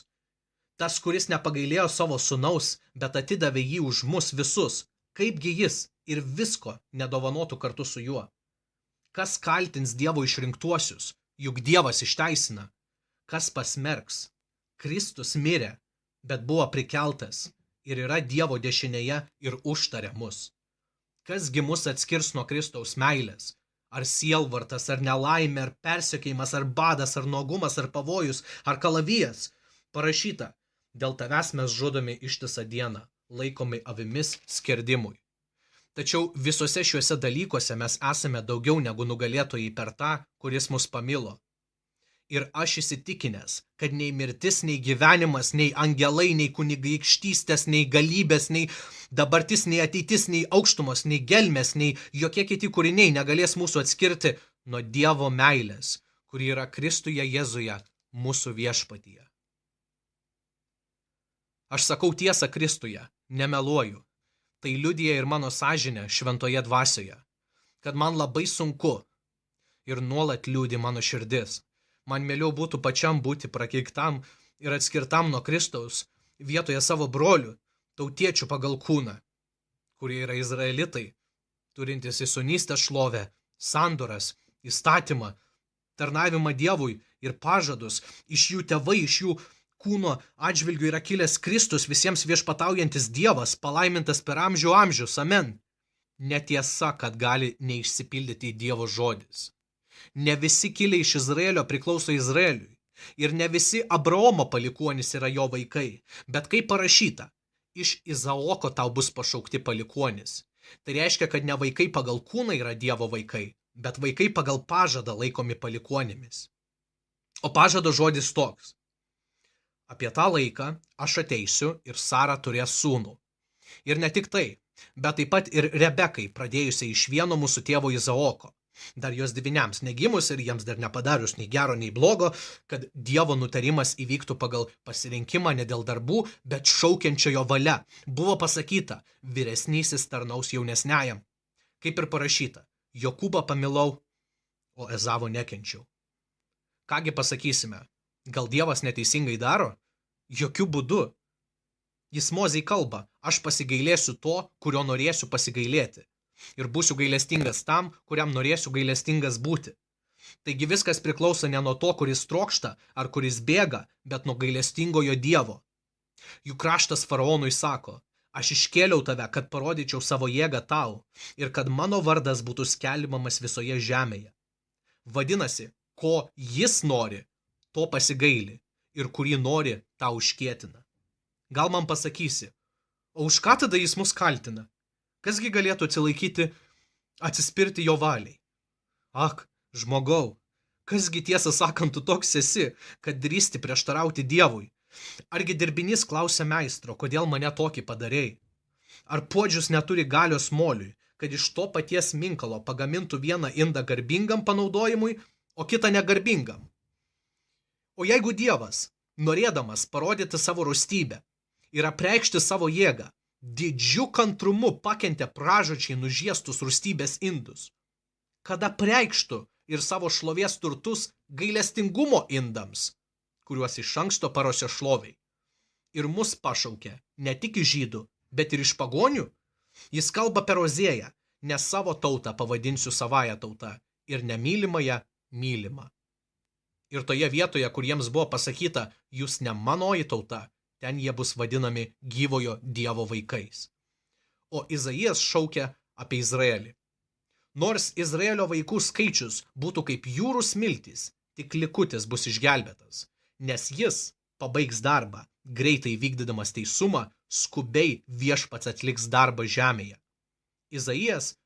Tas, kuris nepagailėjo savo sūnaus, bet atidavė jį už mus visus, kaipgi jis ir visko nedovanotų kartu su juo? Kas kaltins Dievo išrinktuosius, juk Dievas išteisina? Kas pasmerks? Kristus mirė, bet buvo prikeltas ir yra Dievo dešinėje ir užtaria mus. Kasgi mus atskirs nuo Kristaus meilės? Ar sielvartas, ar nelaimė, ar persekiojimas, ar badas, ar nuogumas, ar pavojus, ar kalavijas? Parašyta, dėl tavęs mes žudomi ištisą dieną, laikomi avimis skerdimui. Tačiau visose šiuose dalykuose mes esame daugiau negu nugalėtojai per tą, kuris mus pamilo. Ir aš įsitikinęs, kad nei mirtis, nei gyvenimas, nei angelai, nei kunigaikštystės, nei galybės, nei dabartis, nei ateitis, nei aukštumos, nei gelmės, nei jokie kiti kūriniai negalės mūsų atskirti nuo Dievo meilės, kuri yra Kristuje Jėzuje, mūsų viešpatyje. Aš sakau tiesą Kristuje, nemeluoju. Tai liudija ir mano sąžinė šventoje dvasioje, kad man labai sunku ir nuolat liūdi mano širdis. Man mieliau būtų pačiam būti prakeiktam ir atskirtam nuo Kristaus vietoje savo brolių, tautiečių pagal kūną, kurie yra izraelitai, turintys įsūnystės šlovę, sandoras, įstatymą, tarnavimą Dievui ir pažadus. Iš jų tėvai, iš jų kūno atžvilgių yra kilęs Kristus, visiems viešpataujantis Dievas, palaimintas per amžių amžius. Amen. Netiesa, kad gali neišsipildyti Dievo žodis. Ne visi kilę iš Izraelio priklauso Izraeliui. Ir ne visi Abraomo palikuonys yra jo vaikai. Bet kaip parašyta, iš Izaoko tau bus pašaukti palikuonys. Tai reiškia, kad ne vaikai pagal kūną yra Dievo vaikai, bet vaikai pagal pažadą laikomi palikuonimis. O pažado žodis toks. Apie tą laiką aš ateisiu ir Sara turės sūnų. Ir ne tik tai, bet taip pat ir Rebekai, pradėjusiai iš vieno mūsų tėvo Izaoko. Dar jos dvyniams negimus ir jiems dar nepadarius nei gero, nei blogo, kad Dievo nutarimas įvyktų pagal pasirinkimą ne dėl darbų, bet šaukiančiojo valia. Buvo pasakyta, vyresnysis tarnaus jaunesniajam. Kaip ir parašyta, Jokūbą pamilau, o Ezavo nekenčiau. Kągi pasakysime, gal Dievas neteisingai daro? Jokių būdų. Jis Mozei kalba, aš pasigailėsiu to, kurio norėsiu pasigailėti. Ir būsiu gailestingas tam, kuriam norėsiu gailestingas būti. Taigi viskas priklauso ne nuo to, kuris trokšta ar kuris bėga, bet nuo gailestingojo Dievo. Juk kraštas faraonui sako, aš iškėliau tave, kad parodyčiau savo jėgą tau ir kad mano vardas būtų skelbiamas visoje žemėje. Vadinasi, ko jis nori, to pasigaili ir kurį nori, tą užkietina. Gal man pasakysi, o už ką tada jis mus kaltina? Kasgi galėtų atsilaikyti, atsispirti jo valiai? Ak, žmogau, kasgi tiesą sakant tu toks esi, kad drįsti prieštarauti Dievui? Argi dirbinys klausia meistro, kodėl mane tokį padarei? Ar puodžius neturi galios moliui, kad iš to paties minkalo pagamintų vieną indą garbingam panaudojimui, o kitą negarbingam? O jeigu Dievas, norėdamas parodyti savo rūstybę ir apreikšti savo jėgą, didžiu kantrumu pakentė pražūčiai nužiestus rūstybės indus, kada preikštų ir savo šlovės turtus gailestingumo indams, kuriuos iš anksto paruošė šloviai. Ir mus pašaukė ne tik iš žydų, bet ir iš pagonių. Jis kalba per Ozėją, nes savo tautą pavadinsiu savąją tautą ir nemylimąją mylimą. Ir toje vietoje, kur jiems buvo pasakyta, jūs ne manoji tauta, ten jie bus vadinami gyvojo Dievo vaikais. O Izaijas šaukia apie Izraelį. Nors Izraelio vaikų skaičius būtų kaip jūrų smiltys, tik likutis bus išgelbėtas, nes jis pabaigs darbą, greitai vykdydamas teisumą, skubiai viešpats atliks darbą žemėje. Izaijas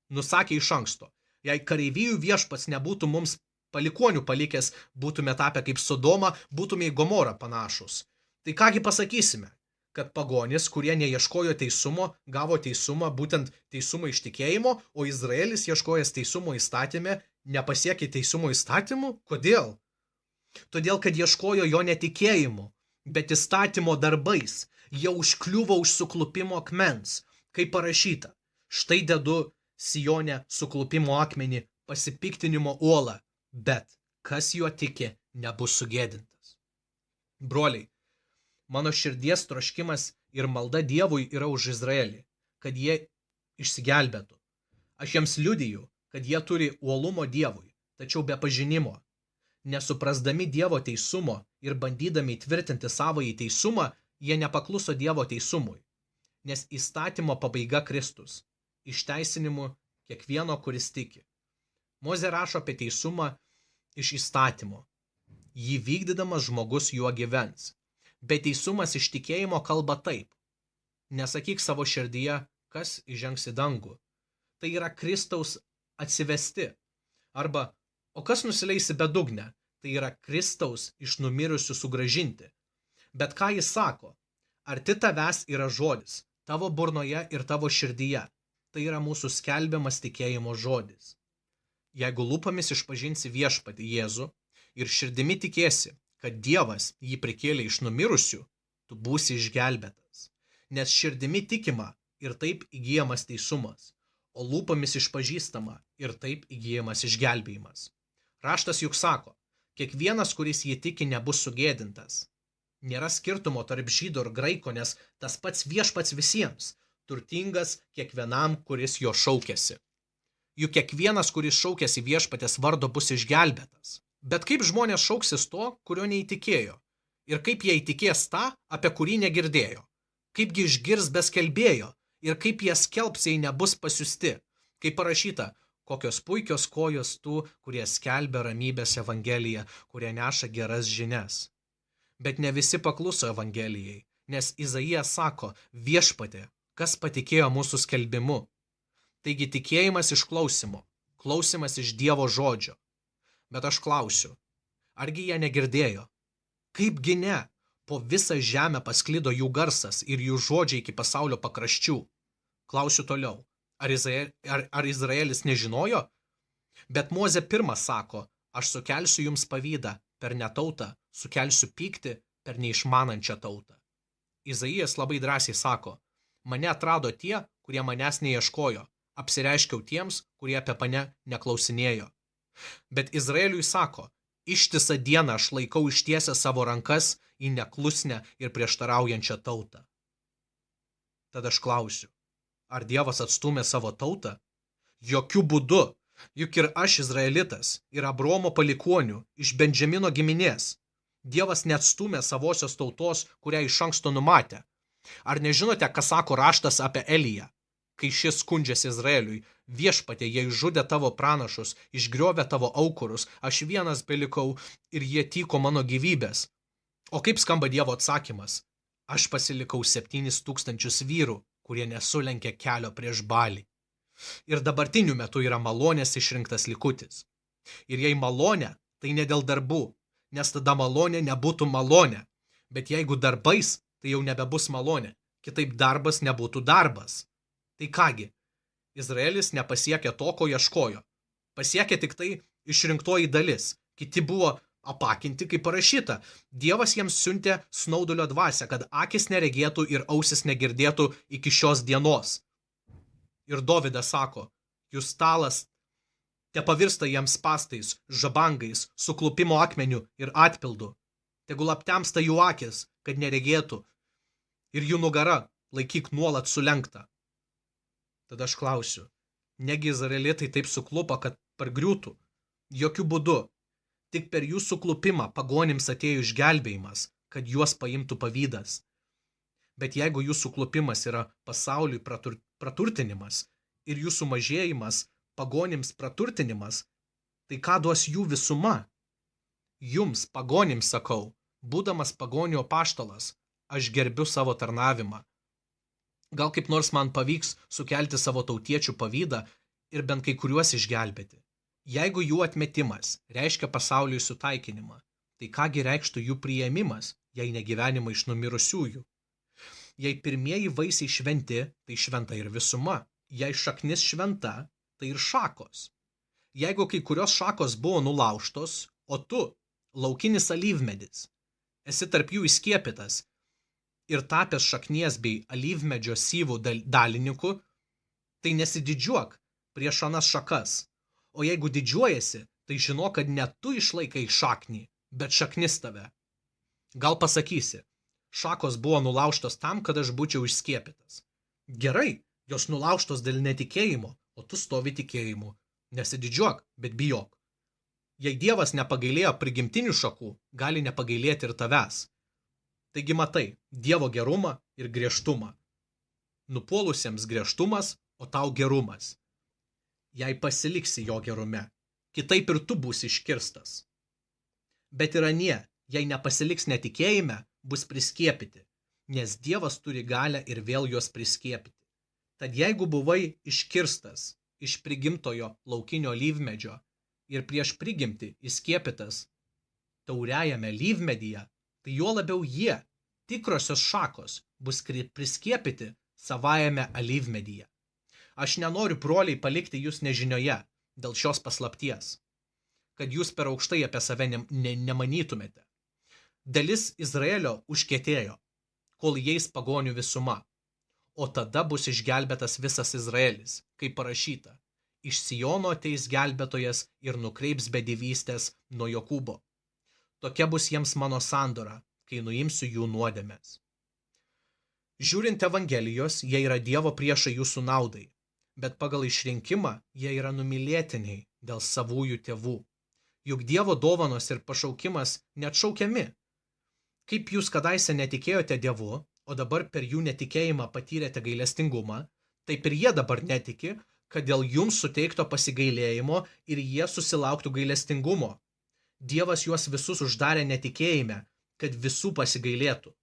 nusakė iš anksto, jei kareivijų viešpats nebūtų mums palikuonių palikęs, būtume tapę kaip Sodoma, būtume į Gomorą panašus. Tai kągi pasakysime, kad pagonys, kurie neieškojo teisumo, gavo teisumą, būtent teisumo iš tikėjimo, o Izraelis ieškojęs teisumo įstatymę, nepasiekė teisumo įstatymų? Kodėl? Todėl, kad ieškojo jo netikėjimu, bet įstatymo darbais. Jie užkliuvo už suklupimo akmens, kaip parašyta. Štai dedu Sione suklupimo akmenį, pasipiktinimo uolą, bet kas juo tiki, nebus sugėdintas. Broliai, mano širdies troškimas ir malda Dievui yra už Izraelį, kad jie išsigelbėtų. Aš jiems liudiju, kad jie turi uolumo Dievui, tačiau be pažinimo. Nesuprasdami Dievo teisumo ir bandydami įtvirtinti savąjį teisumą, jie nepakluso Dievo teisumui, nes įstatymo pabaiga Kristus, išteisinimu kiekvieno, kuris tiki. Mozė rašo apie teisumą iš įstatymo. Jį vykdydamas žmogus juo gyvens. Bet teisumas iš tikėjimo kalba taip. Nesakyk savo širdyje, kas įžengs į dangų. Tai yra Kristaus atsivesti. Arba, o kas nusileis į bedugnę? tai yra Kristaus iš numirusių sugrąžinti. Bet ką jis sako? Arti tavęs yra žodis, tavo burnoje ir tavo širdyje. Tai yra mūsų skelbiamas tikėjimo žodis. Jeigu lūpomis išpažinsi viešpatį Jėzų ir širdimi tikėsi, kad Dievas jį prikėlė iš numirusių, tu būsi išgelbėtas. Nes širdimi tikima ir taip įgyjamas teisumas, o lūpomis išpažįstama ir taip įgyjamas išgelbėjimas. Raštas juk sako, kiekvienas, kuris jį tiki, nebus sugėdintas. Nėra skirtumo tarp žydo ir graiko, nes tas pats viešpats visiems, turtingas kiekvienam, kuris jo šaukiasi. Juk kiekvienas, kuris šaukiasi viešpatės vardo, bus išgelbėtas. Bet kaip žmonės šauksis to, kurio neįtikėjo? Ir kaip jie įtikės tą, apie kurį negirdėjo? Kaipgi išgirs be skelbėjo? Ir kaip jie skelbs, jei nebus pasiųsti? Kaip parašyta, kokios puikios kojos tų, kurie skelbia ramybės evangeliją, kurie neša geras žinias. Bet ne visi pakluso evangelijai, nes Izaijas sako, viešpatė, kas patikėjo mūsų skelbimu. Taigi tikėjimas iš klausimo, klausimas iš Dievo žodžio. Bet aš klausiu, argi jie negirdėjo? Kaipgi ne? Po visą žemę pasklido jų garsas ir jų žodžiai iki pasaulio pakraščių. Klausiu toliau, ar Izraelis nežinojo? Bet Mozė pirmas sako, aš sukelsiu jums pavydą per netautą, sukelsiu pyktį per neišmanančią tautą. Izaijas labai drąsiai sako, mane atrado tie, kurie manęs neieškojo, apsireiškiau tiems, kurie apie mane neklausinėjo. Bet Izraeliui sako, ištisą dieną aš laikau ištiesę savo rankas į neklusnę ir prieštaraujančią tautą. Tad aš klausiu, ar Dievas atstūmė savo tautą? Jokių būdų, juk ir aš Izraelitas ir Abraomo palikuonių iš Benjamino giminės. Dievas neatstūmė savosios tautos, kurią iš anksto numatė. Ar nežinote, ką sako raštas apie Eliją? Kai šis skundžiasi Izraeliui, viešpatie, jie išžudė tavo pranašus, išgriovė tavo aukurus, aš vienas belikau ir jie tyko mano gyvybės. O kaip skamba Dievo atsakymas? Aš pasilikau 7,000 vyrų, kurie nesulenkė kelio prieš Balį. Ir dabartiniu metu yra malonės išrinktas likutis. Ir jei malonė, tai ne dėl darbų, nes tada malonė nebūtų malonė. Bet jeigu darbais, tai jau nebebus malonė, kitaip darbas nebūtų darbas. Tai kągi, Izraelis nepasiekė to, ko ieškojo. Pasiekė tik tai išrinktoji dalis. Kiti buvo apakinti, kaip parašyta. Dievas jiems siuntė snaudulio dvasią, kad akis neregėtų ir ausis negirdėtų iki šios dienos. Ir Dovydas sako, jų stalas tepavirsta jiems spastais, žabangais, suklupimo akmeniu ir atpildu. Tegul aptemsta jų akis, kad neregėtų, ir jų nugara laikyk nuolat sulenkta. Tada aš klausiu, negi izraelitai taip suklupo, kad pargriūtų? Jokių būdų. Tik per jų suklupimą pagonims atėjo išgelbėjimas, kad juos paimtų pavydas. Bet jeigu jų suklupimas yra pasauliui praturtinimas ir jų sumažėjimas pagonims praturtinimas, tai ką duos jų visuma? Jums, pagonims, sakau, būdamas pagonių apaštalas, aš gerbiu savo tarnavimą. Gal kaip nors man pavyks sukelti savo tautiečių pavydą ir bent kai kuriuos išgelbėti. Jeigu jų atmetimas reiškia pasauliui sutaikinimą, tai kągi reikštų jų priėmimas, jei negyvenimą iš numirusiųjų? Jei pirmieji vaisiai šventi, tai šventa ir visuma. Jei šaknis šventa, tai ir šakos. Jeigu kai kurios šakos buvo nulaužtos, o tu, laukinis alyvmedis, esi tarp jų įskiepytas ir tapęs šaknies bei alyvmedžio syvų dalininku, tai nesididžiuok prieš anas šakas. O jeigu didžiuojasi, tai žinok, kad ne tu išlaikai šaknį, bet šaknis tave. Gal pasakysi, šakos buvo nulaužtos tam, kad aš būčiau išskiepytas. Gerai, jos nulaužtos dėl netikėjimo, o tu stovi tikėjimu. Nesididžiuok, bet bijok. Jei Dievas nepagailėjo prigimtinių šakų, gali nepagailėti ir tavęs. Taigi matai, Dievo gerumą ir griežtumą. Nupuolusiems griežtumas, o tau gerumas. Jei pasiliksi jo gerume, kitaip ir tu būsi iškirstas. Bet ir anie, jei nepasiliks netikėjime, bus priskiepyti, nes Dievas turi galią ir vėl juos priskiepyti. Tad jeigu buvai iškirstas iš prigimtojo laukinio alyvmedžio ir prieš prigimtį įskiepytas, tauriajame alyvmedyje, tai juo labiau jie, tikrosios šakos, bus priskiepyti savajame alyvmedyje. Aš nenoriu, broliai, palikti jūs nežinioje dėl šios paslapties, kad jūs per aukštai apie save nemanytumėte. Dalis Izraelio užkietėjo, kol įeis pagonių visuma, o tada bus išgelbėtas visas Izraelis, kaip parašyta. Iš Siono ateis gelbėtojas ir nukreips bedivystės nuo Jokūbo. Tokia bus jiems mano sandora, kai nuimsiu jų nuodėmes. Žiūrint Evangelijos, jie yra Dievo priešai jūsų naudai, bet pagal išrinkimą jie yra numylėtiniai dėl savųjų tėvų. Juk Dievo dovanos ir pašaukimas neatšaukiami. Kaip jūs kadaise netikėjote Dievu, o dabar per jų netikėjimą patyrėte gailestingumą, taip ir jie dabar netiki, kad dėl jums suteikto pasigailėjimo ir jie susilauktų gailestingumo. Dievas juos visus uždarė netikėjime, kad visų pasigailėtų.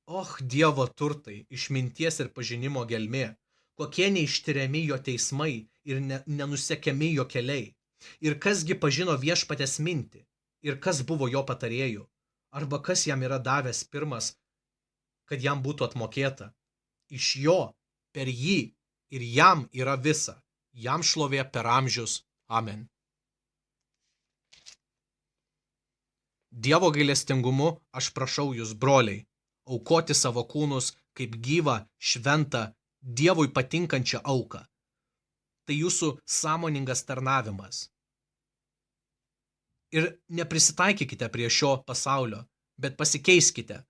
Och, Dievo turtai, išminties ir pažinimo gelmė, kokie neištiriami jo teismai ir nenusekiami jo keliai. Ir kasgi pažino viešpatės mintį, ir kas buvo jo patarėjų, arba kas jam yra davęs pirmas, kad jam būtų atmokėta. Iš jo, per jį ir jam yra visa, jam šlovė per amžius. Amen. Dievo gailestingumu aš prašau jūs, broliai, aukoti savo kūnus kaip gyvą, šventą, Dievui patinkančią auką. Tai jūsų sąmoningas tarnavimas. Ir neprisitaikykite prie šio pasaulio, bet pasikeiskite,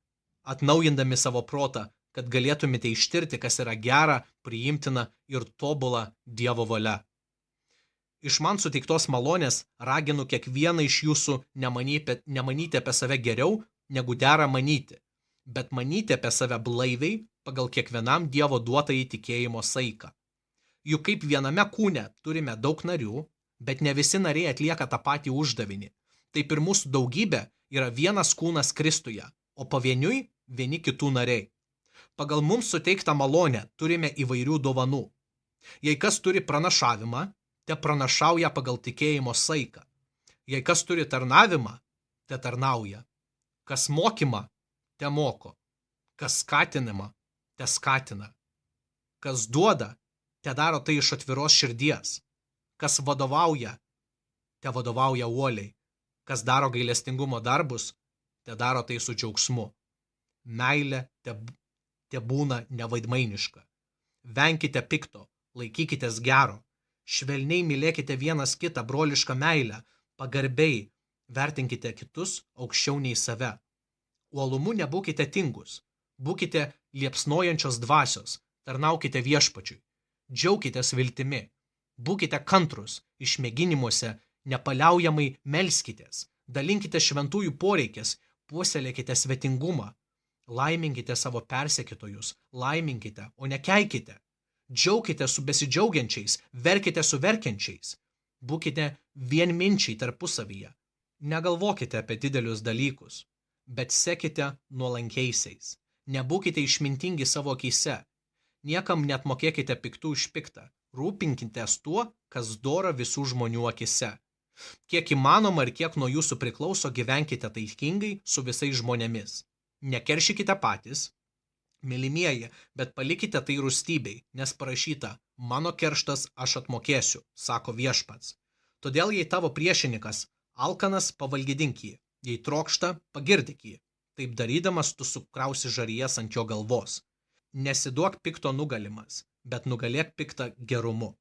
atnaujindami savo protą, kad galėtumėte ištirti, kas yra gera, priimtina ir tobula Dievo valia. Iš man suteiktos malonės raginu kiekvieną iš jūsų nemanyti apie save geriau, negu dera manyti, bet manyti apie save blaiviai pagal kiekvienam Dievo duotą įtikėjimo saiką. Juk kaip viename kūne turime daug narių, bet ne visi nariai atlieka tą patį uždavinį. Taip ir mūsų daugybė yra vienas kūnas Kristuje, o pavieniui vieni kitų nariai. Pagal mums suteiktą malonę turime įvairių dovanų. Jei kas turi pranašavimą, te pranašauja pagal tikėjimo saiką. Jei kas turi tarnavimą, te tarnauja. Kas mokymą, te moko. Kas skatinimą, te skatina. Kas duoda, te daro tai iš atviros širdies. Kas vadovauja, te vadovauja uoliai. Kas daro gailestingumo darbus, te daro tai su džiaugsmu. Meilė te būna nevaidmainiška. Venkite pikto, laikykitės gero. Švelniai mylėkite vienas kitą brolišką meilę, pagarbiai vertinkite kitus aukščiau nei save. Uolumu nebūkite tingus, būkite liepsnojančios dvasios, tarnaukite viešpačiui, džiaukitės viltimi, būkite kantrus, išmėginimuose nepaliaujamai melskitės, dalinkite šventųjų poreikės, puoselėkite svetingumą, laiminkite savo persekiotojus, laiminkite, o ne keikite. Džiaukite su besidžiaugiančiais, verkite su verkiančiais. Būkite vienminčiai tarpusavyje. Negalvokite apie didelius dalykus, bet sekite nuolankiaisiais. Nebūkite išmintingi savo akyse. Niekam net mokėkite piktų už piktą. Rūpinkitės tuo, kas dora visų žmonių akyse. Kiek įmanoma ir kiek nuo jūsų priklauso, gyvenkite taikingai su visais žmonėmis. Nekeršykite patys, mylimieji, bet palikite tai rūstybei, nes parašyta, mano kerštas aš atmokėsiu, sako viešpats. Todėl jei tavo priešininkas alkanas, pavalgydink jį, jei trokšta, pagirdik jį. Taip darydamas tu sukrausi žarijas ant jo galvos. Nesiduok pikto nugalimas, bet nugalėk piktą gerumu.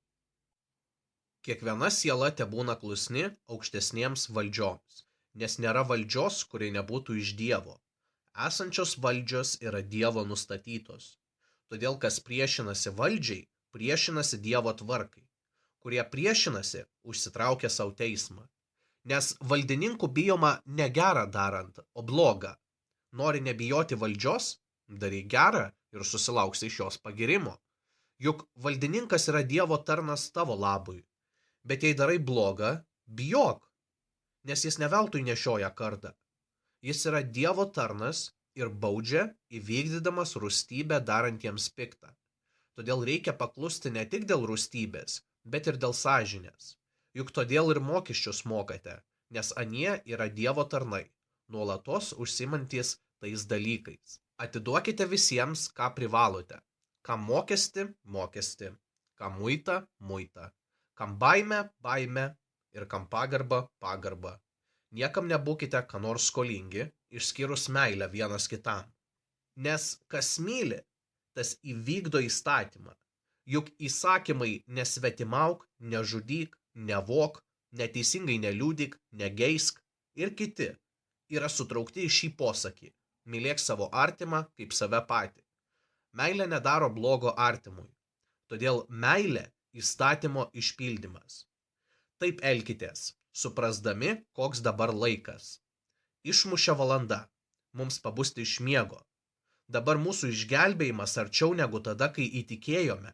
Kiekviena siela tebūna klusni aukštesniems valdžioms, nes nėra valdžios, kuri nebūtų iš Dievo. Esančios valdžios yra Dievo nustatytos. Todėl, kas priešinasi valdžiai, priešinasi Dievo tvarkai. Kurie priešinasi, užsitraukia savo teismą. Nes valdininkų bijoma ne gerą darant, o blogą. Nori nebijoti valdžios, daryk gerą ir susilauksi iš jos pagirimo. Juk valdininkas yra Dievo tarnas tavo labui. Bet jei darai blogą, bijok, nes jis ne veltui nešioja kardą. Jis yra Dievo tarnas ir baudžia, įvykdydamas rūstybę darantiems piktą. Todėl reikia paklusti ne tik dėl rūstybės, bet ir dėl sąžinės. Juk todėl ir mokesčius mokate, nes anie yra Dievo tarnai, nuolatos užsiimantys tais dalykais. Atiduokite visiems, ką privalote. Kam mokestį, mokestį, kam muitą, muitą, kam baimę, baimę ir kam pagarbą, pagarbą. Niekam nebūkite ką nors skolingi, išskyrus meilę vienas kitam. Nes kas myli, tas įvykdo įstatymą. Juk įsakymai nesvetimauk, nežudyk, nevok, neteisingai neliudyk, negeisk ir kiti yra sutraukti į šį posakį. Mylėk savo artimą kaip save patį. Meilė nedaro blogo artimui. Todėl meilė įstatymo išpildymas. Taip elkitės, suprasdami, koks dabar laikas. Išmušė valanda, mums pabusti iš miego. Dabar mūsų išgelbėjimas arčiau negu tada, kai įtikėjome.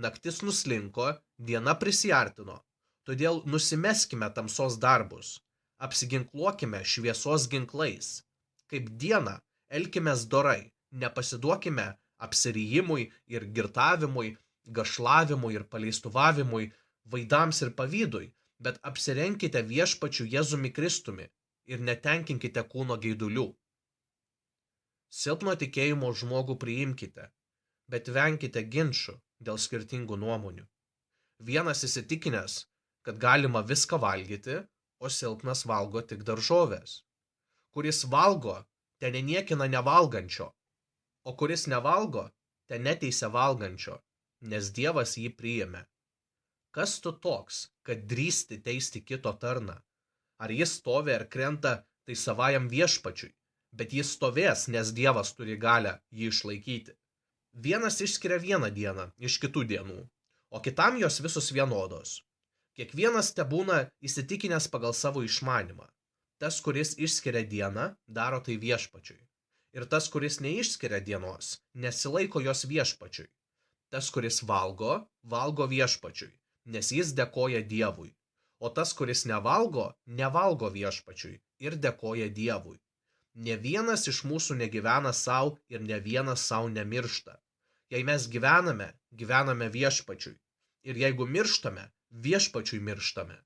Naktis nuslinko, diena prisiartino, todėl nusimeskime tamsos darbus, apsiginkluokime šviesos ginklais. Kaip dieną elkimės dorai, nepasiduokime apsirijimui ir girtavimui, gašlavimui ir paleistuvavimui, vaidams ir pavydui, bet apsirenkite viešpačiu Jėzumi Kristumi ir netenkinkite kūno geidulių. Silpno tikėjimo žmogų priimkite, bet venkite ginčų dėl skirtingų nuomonių. Vienas įsitikinęs, kad galima viską valgyti, o silpnas valgo tik daržoves. Kuris valgo, te neniekina nevalgančio, o kuris nevalgo, te neteisia valgančio, nes Dievas jį priėmė. Kas tu toks, kad drįsti teisti kito tarną? Ar jis stovi ar krenta, tai savajam viešpačiui, bet jis stovės, nes Dievas turi galią jį išlaikyti. Vienas išskiria vieną dieną iš kitų dienų, o kitam jos visos vienodos. Kiekvienas tebūna įsitikinęs pagal savo išmanymą. Tas, kuris išskiria dieną, daro tai viešpačiui. Ir tas, kuris neišskiria dienos, nesilaiko jos viešpačiui. Tas, kuris valgo, valgo viešpačiui, nes jis dėkoja Dievui. O tas, kuris nevalgo, nevalgo viešpačiui ir dėkoja Dievui. Ne vienas iš mūsų negyvena savo ir ne vienas savo nemiršta. Jei mes gyvename, gyvename viešpačiui. Ir jeigu mirštame, viešpačiui mirštame.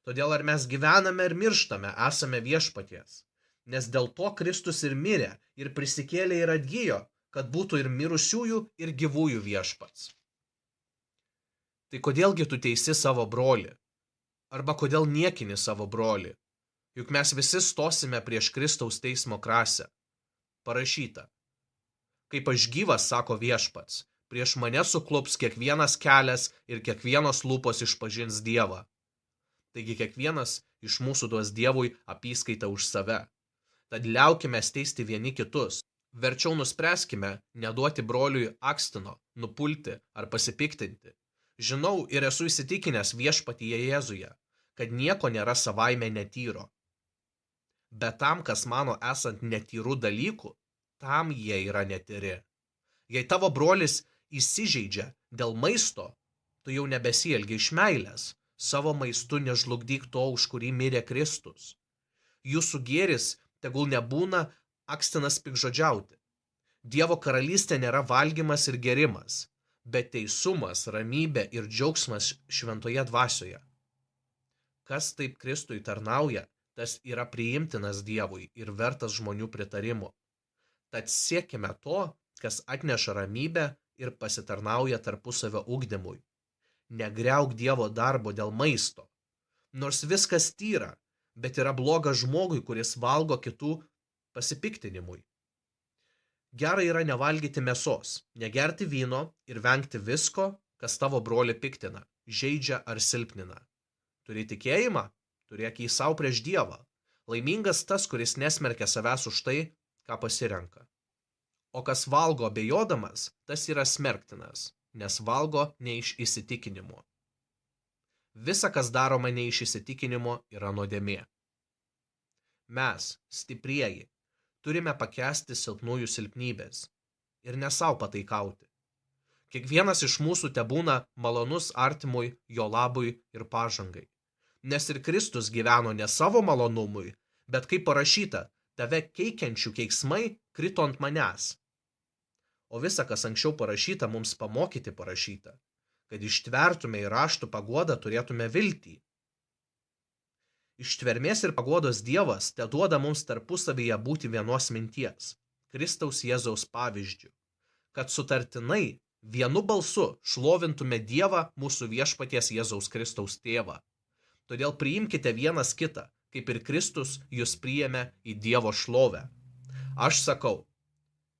Todėl ar mes gyvename ir mirštame, esame viešpaties. Nes dėl to Kristus ir mirė, ir prisikėlė ir atgijo, kad būtų ir mirusiųjų, ir gyvųjų viešpats. Tai kodėlgi tu teisi savo brolį? Arba kodėl niekini savo brolį? Juk mes visi stosime prieš Kristaus teismo krasę. Parašyta. Kaip aš gyvas, sako viešpats, prieš mane suklups kiekvienas kelias ir kiekvienos lūpos išpažins Dievą. Taigi kiekvienas iš mūsų duos Dievui apyskaitą už save. Tad liaukime teisti vieni kitus. Verčiau nuspręskime neduoti broliui akstino, nupulti ar pasipiktinti. Žinau ir esu įsitikinęs viešpatyje Jėzuje, kad nieko nėra savaime netyro. Bet tam, kas mano esant netyrų dalykų, tam jie yra netyri. Jei tavo brolis įsižeidžia dėl maisto, tu jau nebesielgi iš meilės, savo maistu nežlugdyk to, už kurį mirė Kristus. Jūsų gėris tegul nebūna akstinas piktžodžiauti. Dievo karalystė nėra valgymas ir gerimas, bet teisumas, ramybė ir džiaugsmas šventoje dvasioje. Kas taip Kristui tarnauja, tas yra priimtinas Dievui ir vertas žmonių pritarimo. Tad siekime to, kas atneša ramybę ir pasitarnauja tarpusavio ugdymui. Negriauk Dievo darbo dėl maisto. Nors viskas tyra, bet yra bloga žmogui, kuris valgo kitų pasipiktinimui. Gerai yra nevalgyti mėsos, negerti vyno ir vengti visko, kas tavo brolį piktina, žeidžia ar silpnina. Turi tikėjimą? Turėk jį savo prieš Dievą. Laimingas tas, kuris nesmerkia savęs už tai, ką pasirenka. O kas valgo abejodamas, tas yra smerktinas, nes valgo ne iš įsitikinimo. Visa, kas daroma ne iš įsitikinimo, yra nuodėmė. Mes, stiprieji, turime pakęsti silpnųjų silpnybės ir ne sau pataikauti. Kiekvienas iš mūsų tebūna malonus artimui, jo labui ir pažangai. Nes ir Kristus gyveno ne savo malonumui, bet kaip parašyta, tave keikiančių keiksmai krito ant manęs. O visa, kas anksčiau parašyta, mums pamokyti parašyta, kad ištvertume ir raštų paguodą turėtume viltį. Ištvermės ir paguodos Dievas teduoda mums tarpusavyje būti vienos minties, Kristaus Jėzaus pavyzdžiu, kad sutartinai vienu balsu šlovintume Dievą mūsų viešpaties Jėzaus Kristaus tėvą. Todėl priimkite vienas kitą, kaip ir Kristus jus priėmė į Dievo šlovę. Aš sakau,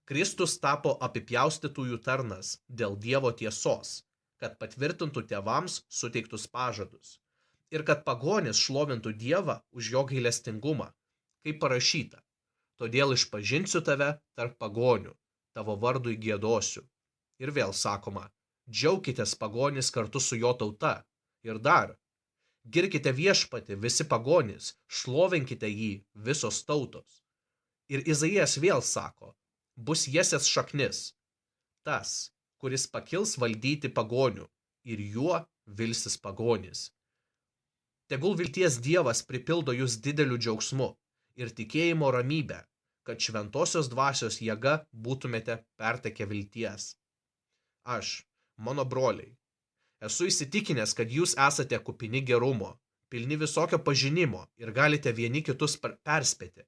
Kristus tapo apipjaustytųjų tarnas dėl Dievo tiesos, kad patvirtintų tėvams suteiktus pažadus ir kad pagonis šlovintų Dievą už jo gailestingumą, kaip parašyta. Todėl išpažinsiu tave tarp pagonių, tavo vardui giedosiu. Ir vėl sakoma, džiaukitės pagonis kartu su jo tauta. Ir dar, girkite viešpatį visi pagonys, šlovinkite jį visos tautos. Ir Izaijas vėl sako, bus Jesės šaknis, tas, kuris pakils valdyti pagonių, ir juo vilsis pagonys. Tegul vilties Dievas pripildo jūs dideliu džiaugsmu ir tikėjimo ramybę, kad šventosios dvasios jėga būtumėte pertekę vilties. Aš, mano broliai, esu įsitikinęs, kad jūs esate kupini gerumo, pilni visokio pažinimo ir galite vieni kitus perspėti.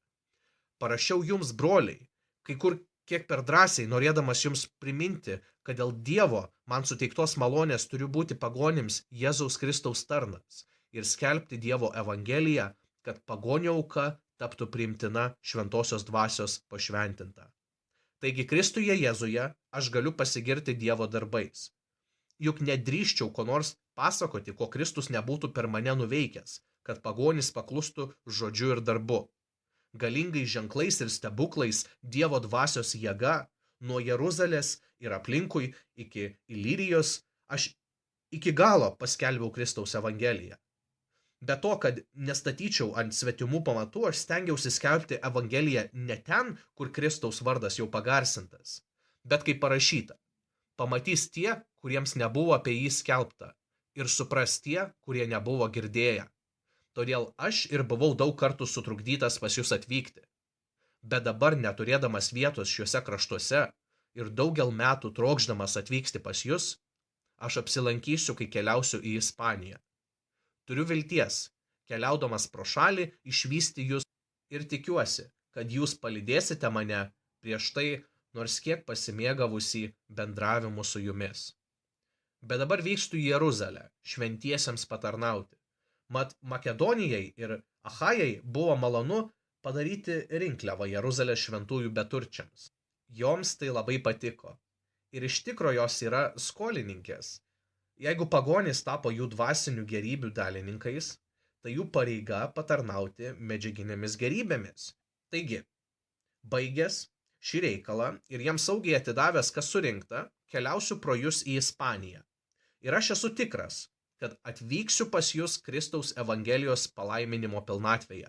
Parašiau jums, broliai, kai kur kiek per drąsiai, norėdamas jums priminti, kad dėl Dievo man suteiktos malonės turiu būti pagonims Jėzaus Kristaus tarnas ir skelbti Dievo evangeliją, kad pagonio auka taptų priimtina šventosios dvasios pašventinta. Taigi Kristuje Jėzuje aš galiu pasigirti Dievo darbais. Juk nedrįščiau ko nors pasakoti, ko Kristus nebūtų per mane nuveikęs, kad pagonis paklustų žodžiu ir darbu. Galingais ženklais ir stebuklais Dievo dvasios jėga nuo Jeruzalės ir aplinkui iki Ilirijos aš iki galo paskelbiau Kristaus evangeliją. Be to, kad nestatyčiau ant svetimų pamatų, aš stengiausi skelbti evangeliją ne ten, kur Kristaus vardas jau pagarsintas, bet kaip parašyta, pamatys tie, kuriems nebuvo apie jį skelbta, ir supras tie, kurie nebuvo girdėję. Todėl aš ir buvau daug kartų sutrukdytas pas jūs atvykti. Bet dabar, neturėdamas vietos šiuose kraštuose ir daugel metų trokšdamas atvykti pas jūs, aš apsilankysiu, kai keliausiu į Ispaniją. Turiu vilties, keliaudamas pro šalį, išvysti jūs ir tikiuosi, kad jūs palydėsite mane prieš tai, nors kiek pasimėgavusį bendravimu su jumis. Bet dabar vykstu į Jeruzalę, šventiesiems patarnauti. Mat Makedonijai ir Achajai buvo malonu padaryti rinkliavą Jeruzalės šventųjų beturčiams. Joms tai labai patiko. Ir iš tikro jos yra skolininkės. Jeigu pagonys tapo jų dvasinių gerybių dalininkais, tai jų pareiga patarnauti medžiaginėmis gerybėmis. Taigi, baigęs šį reikalą ir jiems saugiai atidavęs, kas surinkta, keliausiu pro jūs į Ispaniją. Ir aš esu tikras, kad atvyksiu pas jūs Kristaus evangelijos palaiminimo pilnatvėje.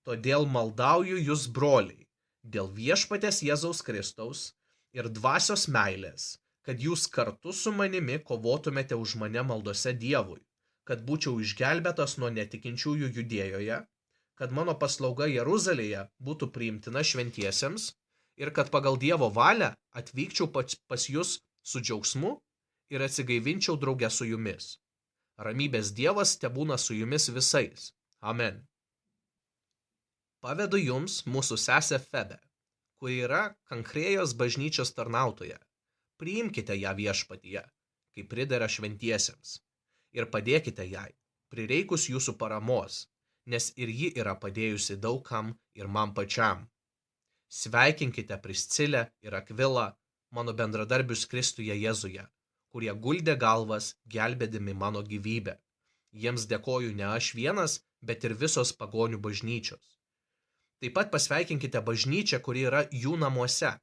Todėl maldauju jūs, broliai, dėl viešpaties Jėzaus Kristaus ir dvasios meilės, kad jūs kartu su manimi kovotumėte už mane maldose Dievui, kad būčiau išgelbėtas nuo netikinčiųjų Judėjoje, kad mano paslauga Jeruzalėje būtų priimtina šventiesiems ir kad pagal Dievo valią atvykčiau pas jūs su džiaugsmu ir atsigaivinčiau drauge su jumis. Ramybės Dievas tebūna su jumis visais. Amen. Pavedu jums mūsų sesę Febę, kuri yra Kankrėjos bažnyčios tarnautoja. Priimkite ją viešpatyje, kaip pridera šventiesiems, ir padėkite jai, prireikus jūsų paramos, nes ir ji yra padėjusi daugam ir man pačiam. Sveikinkite Priscilę ir Akvilą, mano bendradarbius Kristuje Jėzuje, kurie guldė galvas gelbėdami mano gyvybę. Jiems dėkoju ne aš vienas, bet ir visos pagonių bažnyčios. Taip pat pasveikinkite bažnyčią, kuri yra jų namuose.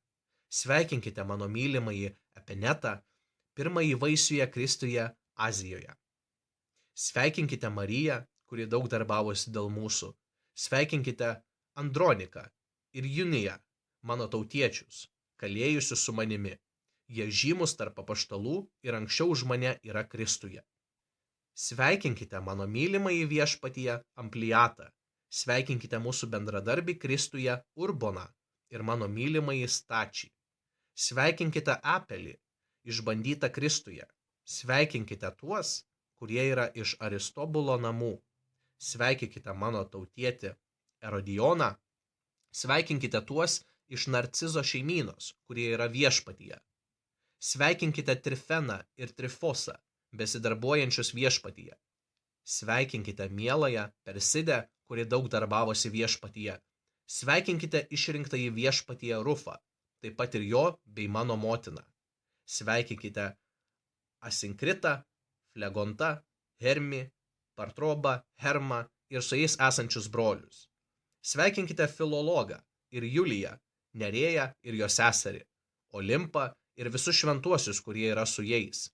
Sveikinkite mano mylimąjį Epenetą, pirmąjį vaisiuje Kristuje Azijoje. Sveikinkite Mariją, kuri daug darbavosi dėl mūsų. Sveikinkite Androniką ir Juniją, mano tautiečius, kalėjusius su manimi. Jie žymus tarp apaštalų ir anksčiau už mane yra Kristuje. Sveikinkite mano mylimąjį viešpatyje Ampliatą. Sveikinkite mūsų bendradarbį Kristuje Urboną ir mano mylimąjį Stačį. Sveikinkite Apelį, išbandytą Kristuje. Sveikinkite tuos, kurie yra iš Aristobulo namų. Sveikinkite mano tautietį Erodioną. Sveikinkite tuos iš Narcizo šeimynos, kurie yra viešpatyje. Sveikinkite Trifeną ir Trifosą, besidarbuojančius viešpatyje. Sveikinkite mieląją Persidę, kuri daug darbavosi viešpatyje. Sveikinkite išrinktąjį viešpatyje Rufą, taip pat ir jo bei mano motiną. Sveikinkite Asinkritą, Flegontą, Hermį, Partrobą, Hermą ir su jais esančius brolius. Sveikinkite Filologą ir Juliją, Nerėją ir jo seserį, Olimpą ir visus šventuosius, kurie yra su jais.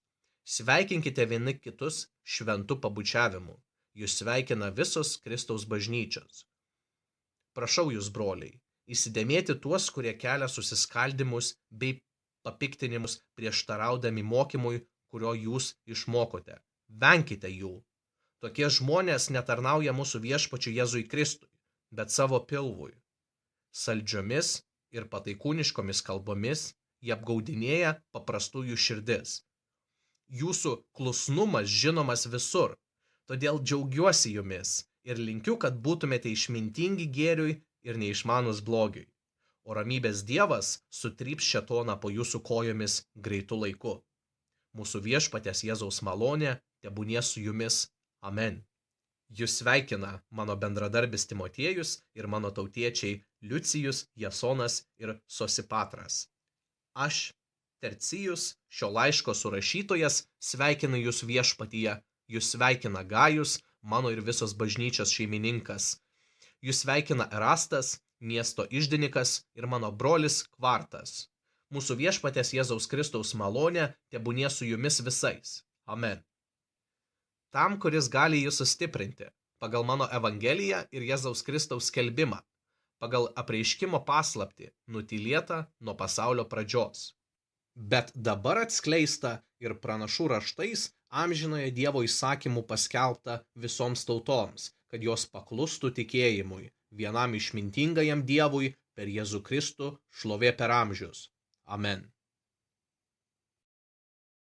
Sveikinkite vieni kitus šventu pabučiavimu. Jūs sveikina visos Kristaus bažnyčios. Prašau jūs, broliai, įsidėmėti tuos, kurie kelia susiskaldimus bei papiktinimus prieštaraudami mokymui, kurio jūs išmokote. Venkite jų. Tokie žmonės netarnauja mūsų viešpačiui Jėzui Kristui, bet savo pilvui. Saldžiomis ir pataikūniškomis kalbomis jie apgaudinėja paprastųjų širdis. Jūsų klusnumas žinomas visur, todėl džiaugiuosi jumis ir linkiu, kad būtumėte išmintingi gėriui ir neišmanus blogiui. O ramybės Dievas sutryps šėtoną po jūsų kojomis greitu laiku. Mūsų viešpaties Jėzaus malonė tebūnie su jumis. Amen. Jūs sveikina mano bendradarbis Timotiejus ir mano tautiečiai Liucijus, Jasonas ir Sosipatras. Aš, Tercijus, šio laiško surašytojas, sveikinu jūs viešpatyje. Jūs sveikina Gajus, mano ir visos bažnyčios šeimininkas. Jūs sveikina Erastas, miesto iždininkas ir mano brolis Kvartas. Mūsų viešpaties Jėzaus Kristaus malonė tebūnie su jumis visais. Amen. Tam, kuris gali jus sustiprinti, pagal mano Evangeliją ir Jėzaus Kristaus skelbimą, pagal apreiškimo paslaptį, nutylėtą nuo pasaulio pradžios. Bet dabar atskleista ir pranašų raštais amžinojo Dievo įsakymų paskelbta visoms tautoms, kad jos paklustų tikėjimui, vienam išmintingajam Dievui per Jėzų Kristų šlovė per amžius. Amen.